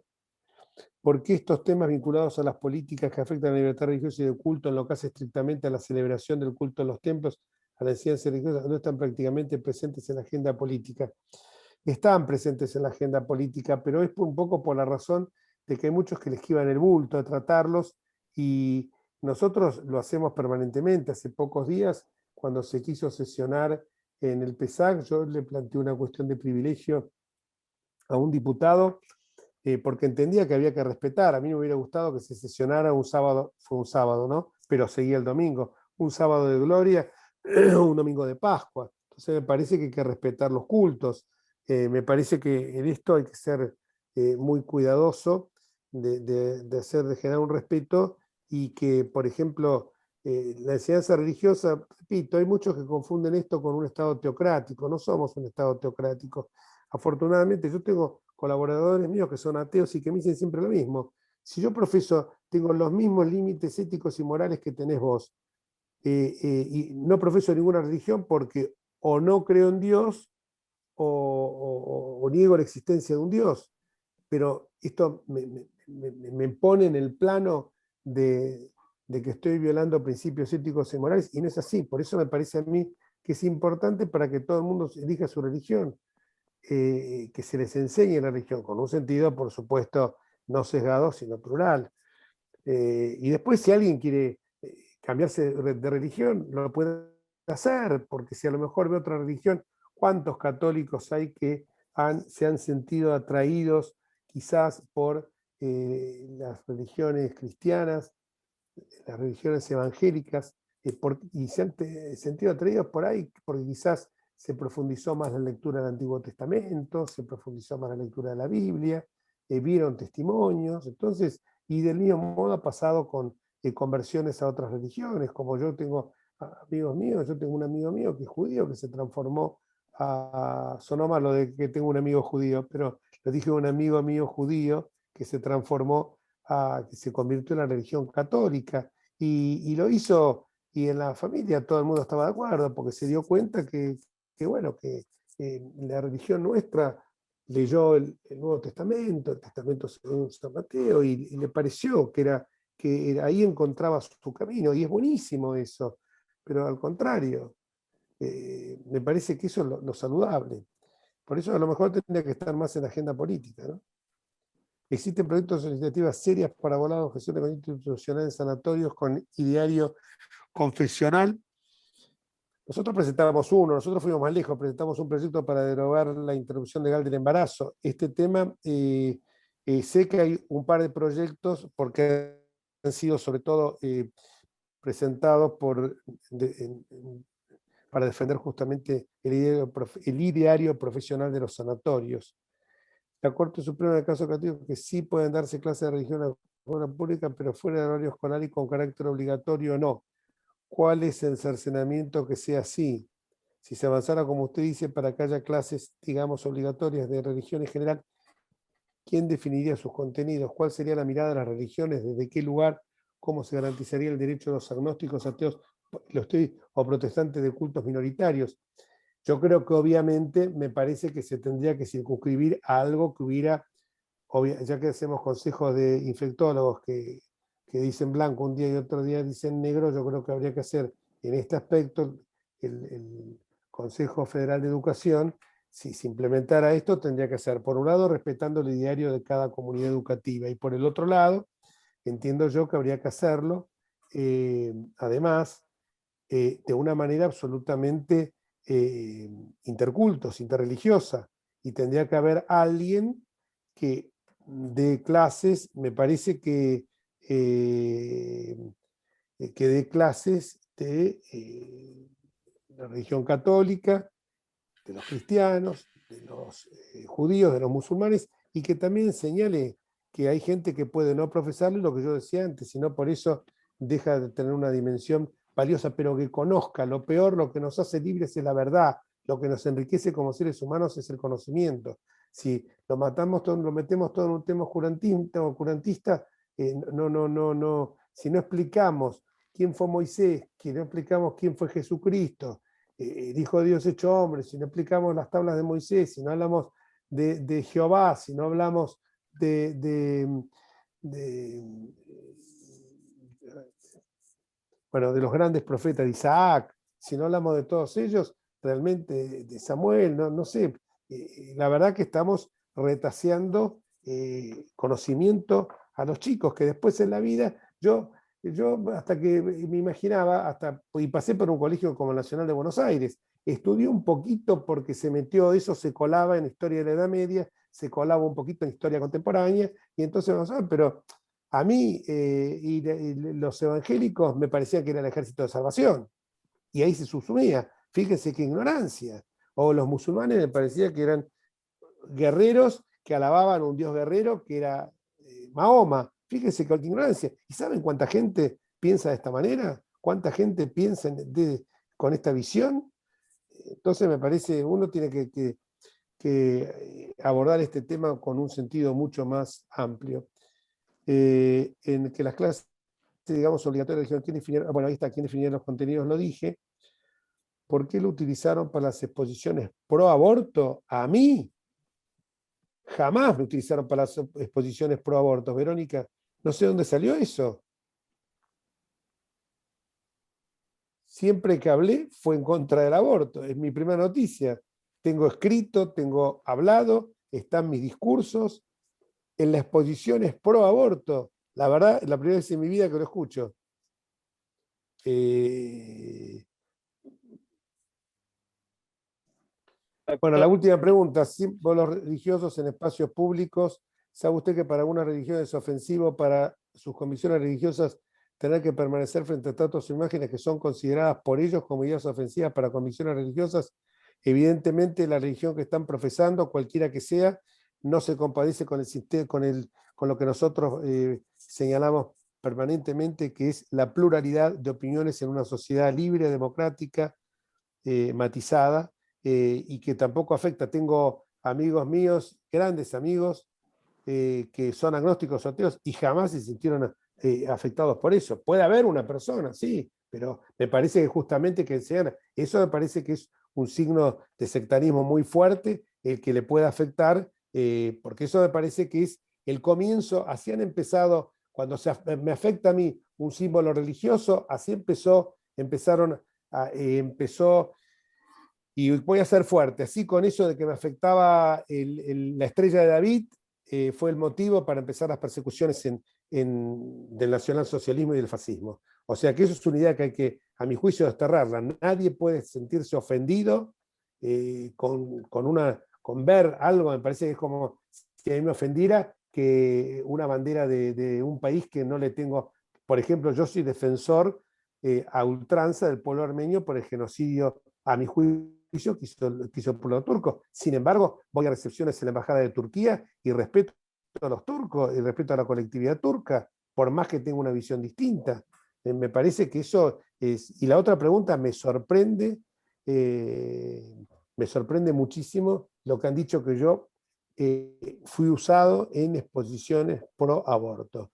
¿Por qué estos temas vinculados a las políticas que afectan a la libertad religiosa y de culto en lo que hace estrictamente a la celebración del culto en los templos, a la enseñanza religiosa, no están prácticamente presentes en la agenda política? Están presentes en la agenda política, pero es un poco por la razón de que hay muchos que les esquivan el bulto a tratarlos, y nosotros lo hacemos permanentemente. Hace pocos días, cuando se quiso sesionar en el PESAC, yo le planteé una cuestión de privilegio a un diputado, porque entendía que había que respetar. A mí me hubiera gustado que se sesionara un sábado, fue un sábado, ¿no? Pero seguía el domingo, un sábado de gloria, un domingo de Pascua. Entonces me parece que hay que respetar los cultos. Me parece que en esto hay que ser muy cuidadoso de generar un respeto, y que, por ejemplo, la enseñanza religiosa, repito, hay muchos que confunden esto con un Estado teocrático. No somos un Estado teocrático. Afortunadamente yo tengo colaboradores míos que son ateos y que me dicen siempre lo mismo. Si yo profeso, tengo los mismos límites éticos y morales que tenés vos, y no profeso ninguna religión porque o no creo en Dios o niego la existencia de un Dios. Pero esto me pone en el plano de que estoy violando principios éticos y morales, y no es así. Por eso me parece a mí que es importante para que todo el mundo elija su religión. Que se les enseñe la religión, con un sentido, por supuesto, no sesgado, sino plural. Y después, si alguien quiere cambiarse de religión, lo puede hacer, porque si a lo mejor ve otra religión, ¿cuántos católicos hay que se han sentido atraídos quizás por las religiones cristianas, las religiones evangélicas, y se han sentido atraídos por ahí porque quizás se profundizó más la lectura del Antiguo Testamento, se profundizó más la lectura de la Biblia, vieron testimonios? Entonces, y del mismo modo ha pasado con conversiones a otras religiones, como yo tengo amigos míos, yo tengo un amigo mío que es judío, que se transformó sonó mal lo de que tengo un amigo judío, pero lo dije, un amigo mío judío que se transformó, que se convirtió en la religión católica, y lo hizo, y en la familia todo el mundo estaba de acuerdo, porque se dio cuenta que la religión nuestra leyó el Nuevo Testamento, el Testamento según San Mateo, y le pareció que ahí encontraba su camino, y es buenísimo eso, pero al contrario, me parece que eso es lo saludable. Por eso a lo mejor tendría que estar más en la agenda política, ¿no? Existen proyectos de iniciativas serias para abordar la objeción de institucional en sanatorios con ideario confesional. Nosotros fuimos más lejos, presentamos un proyecto para derogar la interrupción legal del embarazo. Este tema, sé que hay un par de proyectos, porque han sido sobre todo presentados para defender justamente el ideario profesional de los sanatorios. La Corte Suprema del caso católico que sí pueden darse clases de religión en la escuela pública, pero fuera del horario escolar y con carácter obligatorio no. ¿Cuál es el cercenamiento que sea así? Si se avanzara, como usted dice, para que haya clases, digamos, obligatorias de religión en general, ¿quién definiría sus contenidos? ¿Cuál sería la mirada de las religiones? ¿Desde qué lugar? ¿Cómo se garantizaría el derecho de los agnósticos, ateos o protestantes de cultos minoritarios? Yo creo que obviamente me parece que se tendría que circunscribir a algo que hubiera, ya que hacemos consejos de infectólogos que dicen blanco un día y otro día dicen negro, yo creo que habría que hacer en este aspecto el Consejo Federal de Educación, si se implementara esto, tendría que ser, por un lado, respetando el ideario de cada comunidad educativa, y por el otro lado, entiendo yo que habría que hacerlo, además, de una manera absolutamente intercultos, interreligiosa, y tendría que haber alguien que dé clases, me parece que dé clases de la religión católica, de los cristianos, de los judíos, de los musulmanes, y que también señale que hay gente que puede no profesarlo, lo que yo decía antes, sino por eso deja de tener una dimensión valiosa, pero que conozca. Lo peor, lo que nos hace libres es la verdad, lo que nos enriquece como seres humanos es el conocimiento. Si lo matamos todo, lo metemos todo en un tema curantista, si no explicamos quién fue Moisés, si no explicamos quién fue Jesucristo, el Hijo de Dios hecho hombre, si no explicamos las tablas de Moisés, si no hablamos de Jehová, si no hablamos de los grandes profetas de Isaac, si no hablamos de todos ellos, realmente de Samuel, no sé, la verdad que estamos retaseando conocimiento a los chicos, que después en la vida, yo hasta que me imaginaba, y pasé por un colegio como el Nacional de Buenos Aires, estudié un poquito porque se metió, eso se colaba en historia de la Edad Media, se colaba un poquito en historia contemporánea, y entonces vamos a ver, pero a mí y los evangélicos me parecía que era el ejército de salvación, y ahí se subsumía, fíjense qué ignorancia, o los musulmanes me parecía que eran guerreros que alababan a un dios guerrero que era Mahoma, fíjense qué ignorancia, ¿y saben cuánta gente piensa de esta manera? ¿Cuánta gente piensa con esta visión? Entonces me parece, uno tiene que abordar este tema con un sentido mucho más amplio. En que las clases, digamos, obligatorias de religión, bueno, ahí está, quién definía los contenidos, lo dije. ¿Por qué lo utilizaron para las exposiciones pro aborto? A mí jamás lo utilizaron para las exposiciones pro aborto. Verónica, no sé dónde salió eso. Siempre que hablé fue en contra del aborto. Es mi primera noticia. Tengo escrito, tengo hablado, están mis discursos en las exposiciones pro aborto. La verdad, es la primera vez en mi vida que lo escucho. Bueno, la última pregunta. Símbolos religiosos en espacios públicos. ¿Sabe usted que para algunas religiones es ofensivo para sus convicciones religiosas tener que permanecer frente a estatuas o imágenes que son consideradas por ellos como ideas ofensivas para convicciones religiosas? Evidentemente, la religión que están profesando, cualquiera que sea, no se compadece con lo que nosotros señalamos permanentemente, que es la pluralidad de opiniones en una sociedad libre, democrática, matizada, y que tampoco afecta. Tengo amigos míos, grandes amigos, que son agnósticos o ateos y jamás se sintieron afectados por eso. Puede haber una persona, sí, pero me parece que justamente que sean, eso me parece que es un signo de sectarismo muy fuerte, el que le pueda afectar, porque eso me parece que es el comienzo. Así han empezado, cuando me afecta a mí un símbolo religioso, así empezó, y voy a ser fuerte, así con eso de que me afectaba la estrella de David, fue el motivo para empezar las persecuciones del nacionalsocialismo y del fascismo. O sea que eso es una idea que hay que, a mi juicio, desterrarla. Nadie puede sentirse ofendido con ver algo. Me parece que es como si a mí me ofendiera que una bandera de un país que no le tengo. Por ejemplo, yo soy defensor a ultranza del pueblo armenio por el genocidio a mi juicio, quiso el pueblo turco. Sin embargo, voy a recepciones en la Embajada de Turquía y respeto a los turcos y respeto a la colectividad turca, por más que tenga una visión distinta. Me parece que eso es... Y la otra pregunta, me sorprende muchísimo lo que han dicho que yo fui usado en exposiciones pro aborto.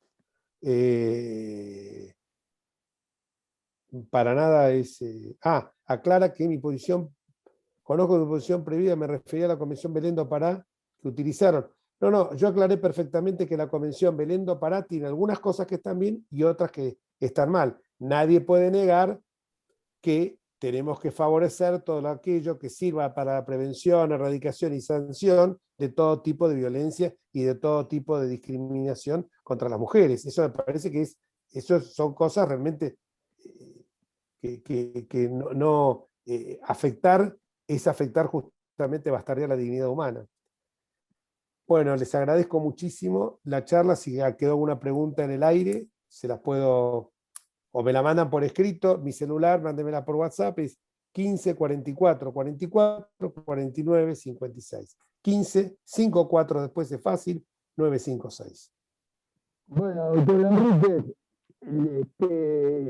Para nada es... aclara que conozco mi posición previa, me refería a la Convención Belén do Pará que utilizaron. No, yo aclaré perfectamente que la Convención Belén do Pará tiene algunas cosas que están bien y otras que están mal. Nadie puede negar que tenemos que favorecer todo aquello que sirva para la prevención, erradicación y sanción de todo tipo de violencia y de todo tipo de discriminación contra las mujeres. Eso me parece que eso son cosas realmente que no afectar es afectar justamente, bastardear la dignidad humana. Bueno, les agradezco muchísimo la charla. Si quedó alguna pregunta en el aire, se las puedo, o me la mandan por escrito. Mi celular, mándemela por WhatsApp, es 15 44 44 49 56. 15 54, después es fácil, 956. Bueno, doctor Enrique,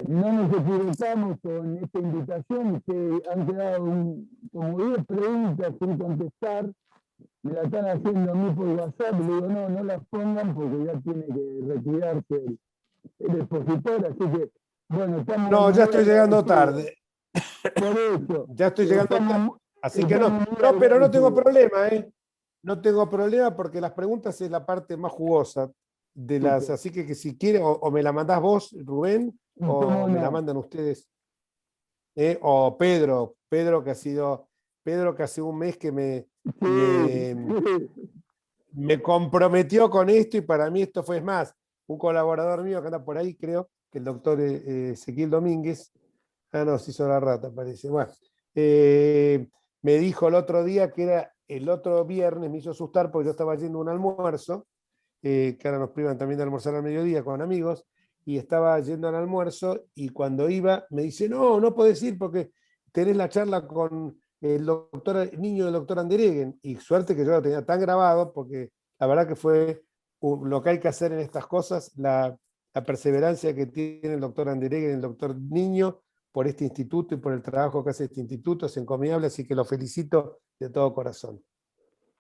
no nos equivocamos con esta invitación. Ustedes han quedado como 10 preguntas sin contestar. Me la están haciendo a mí por WhatsApp. Le digo, no las pongan porque ya tiene que retirarse el expositor. Así que, bueno, estamos... No, ya estoy llegando tarde. Por eso. Ya estoy llegando tarde. Así que no, pero no tengo problema, ¿eh? No tengo problema porque las preguntas es la parte más jugosa de las, así que si quiere, o me la mandás vos, Rubén, o me la mandan ustedes. O Pedro que hace un mes que me comprometió con esto, y para mí esto fue más. Un colaborador mío que anda por ahí, creo, que el doctor Ezequiel Domínguez, no, se hizo la rata, parece. Bueno, me dijo el otro día que era el otro viernes, me hizo asustar porque yo estaba yendo a un almuerzo, que ahora nos privan también de almorzar al mediodía con amigos, y estaba yendo al almuerzo, y cuando iba me dice, no podés ir porque tenés la charla con el niño del doctor Andereguen, y suerte que yo lo tenía tan grabado, porque la verdad que fue lo que hay que hacer en estas cosas, la perseverancia que tiene el doctor Andereguen, el doctor Niño, por este instituto y por el trabajo que hace este instituto, es encomiable, así que lo felicito de todo corazón.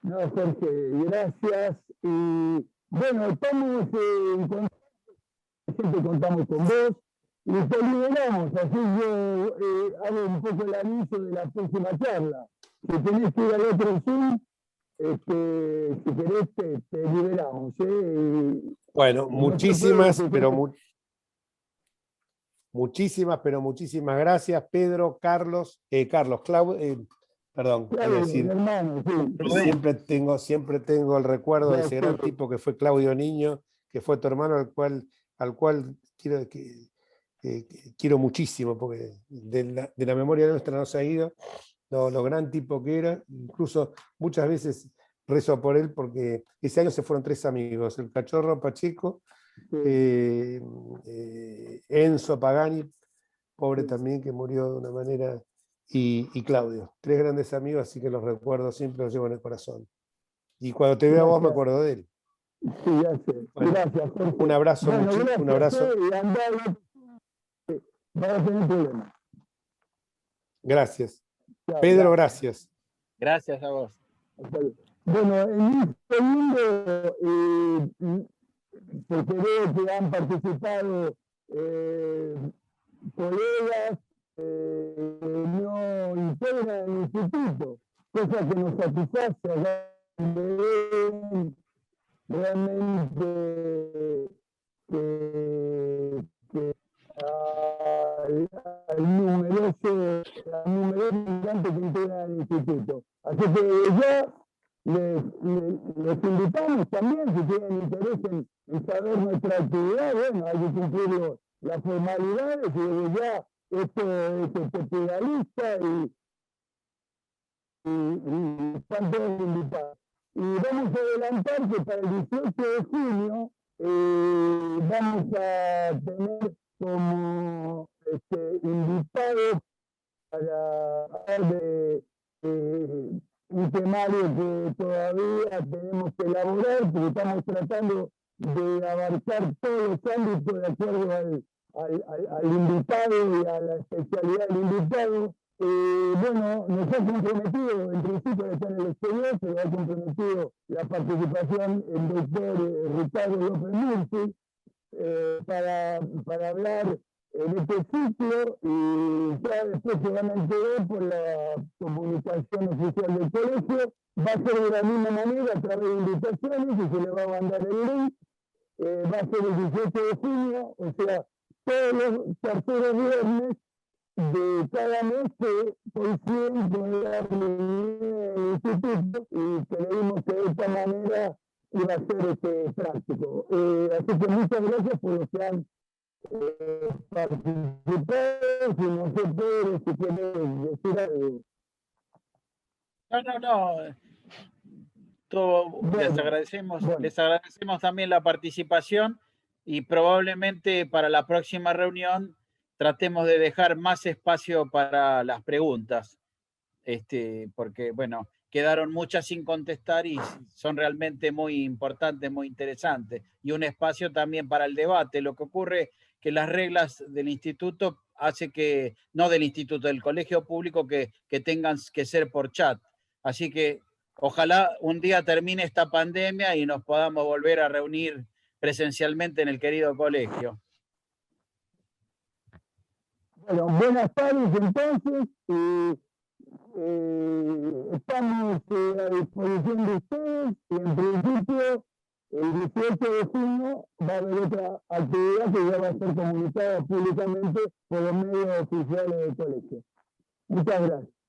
No, Jorge, gracias. Y bueno, estamos en contacto, siempre contamos con vos, y te liberamos, así yo hago un poco el aviso de la próxima charla. Si tenés que ir al otro Zoom, si querés te liberamos. Bueno, muchísimas gracias, Pedro, Carlos, perdón, Claro, mi hermano, sí. Siempre tengo el recuerdo de ese gran tipo que fue Claudio Niño, que fue tu hermano, al cual quiero muchísimo, porque de la memoria nuestra no se ha ido, lo gran tipo que era. Incluso muchas veces rezo por él, porque ese año se fueron 3 amigos, el Cachorro Pacheco, Enzo Pagani, pobre también, que murió de una manera, y Claudio, 3 grandes amigos, así que los recuerdo siempre, los llevo en el corazón. Y cuando te veo a vos me acuerdo de él. Sí, ya sé. Bueno, gracias, Jorge. Un abrazo, un abrazo. No va a tener problema. Gracias. Chao, Pedro, gracias. Gracias a vos. Bueno, en un segundo, porque veo que han participado colegas no integran el instituto, cosa que nos satisface. Realmente al numeroso migrante que integra el instituto. Así que ya les invitamos también, si tienen interés en saber nuestra actividad, bueno, hay que cumplir las formalidades, y desde ya esto es especialista y están todos invitados. Y vamos a adelantar que para el 18 de junio vamos a tener como invitados para de un temario que todavía tenemos que elaborar, porque estamos tratando de abarcar todos los ámbitos de acuerdo al invitado y a la especialidad del invitado. Bueno, nos ha comprometido, en principio de estar en el exterior, pero ha comprometido la participación el doctor Ricardo López Murphy para hablar en este ciclo, y ya después se van a enterar por la comunicación oficial del colegio. Va a ser de la misma manera a través de invitaciones y se le va a mandar el link. Va a ser el 18 de junio, o sea, todos los terceros viernes de cada mes que coinciden con la reunión del instituto, y creímos que de esta manera iba a ser práctico. Así que muchas gracias por los que han participado. Si no sé, Pedro, si quieres decir algo. No. Les agradecemos también la participación, y probablemente para la próxima reunión tratemos de dejar más espacio para las preguntas, porque, bueno, quedaron muchas sin contestar y son realmente muy importantes, muy interesantes, y un espacio también para el debate. Lo que ocurre que las reglas del instituto hace que, no del instituto, del colegio público, que tengan que ser por chat. Así que ojalá un día termine esta pandemia y nos podamos volver a reunir presencialmente en el querido colegio. Bueno, buenas tardes entonces. Estamos a disposición de ustedes, y en principio el 18 de junio va a haber otra actividad que ya va a ser comunicada públicamente por los medios oficiales del colegio. Muchas gracias.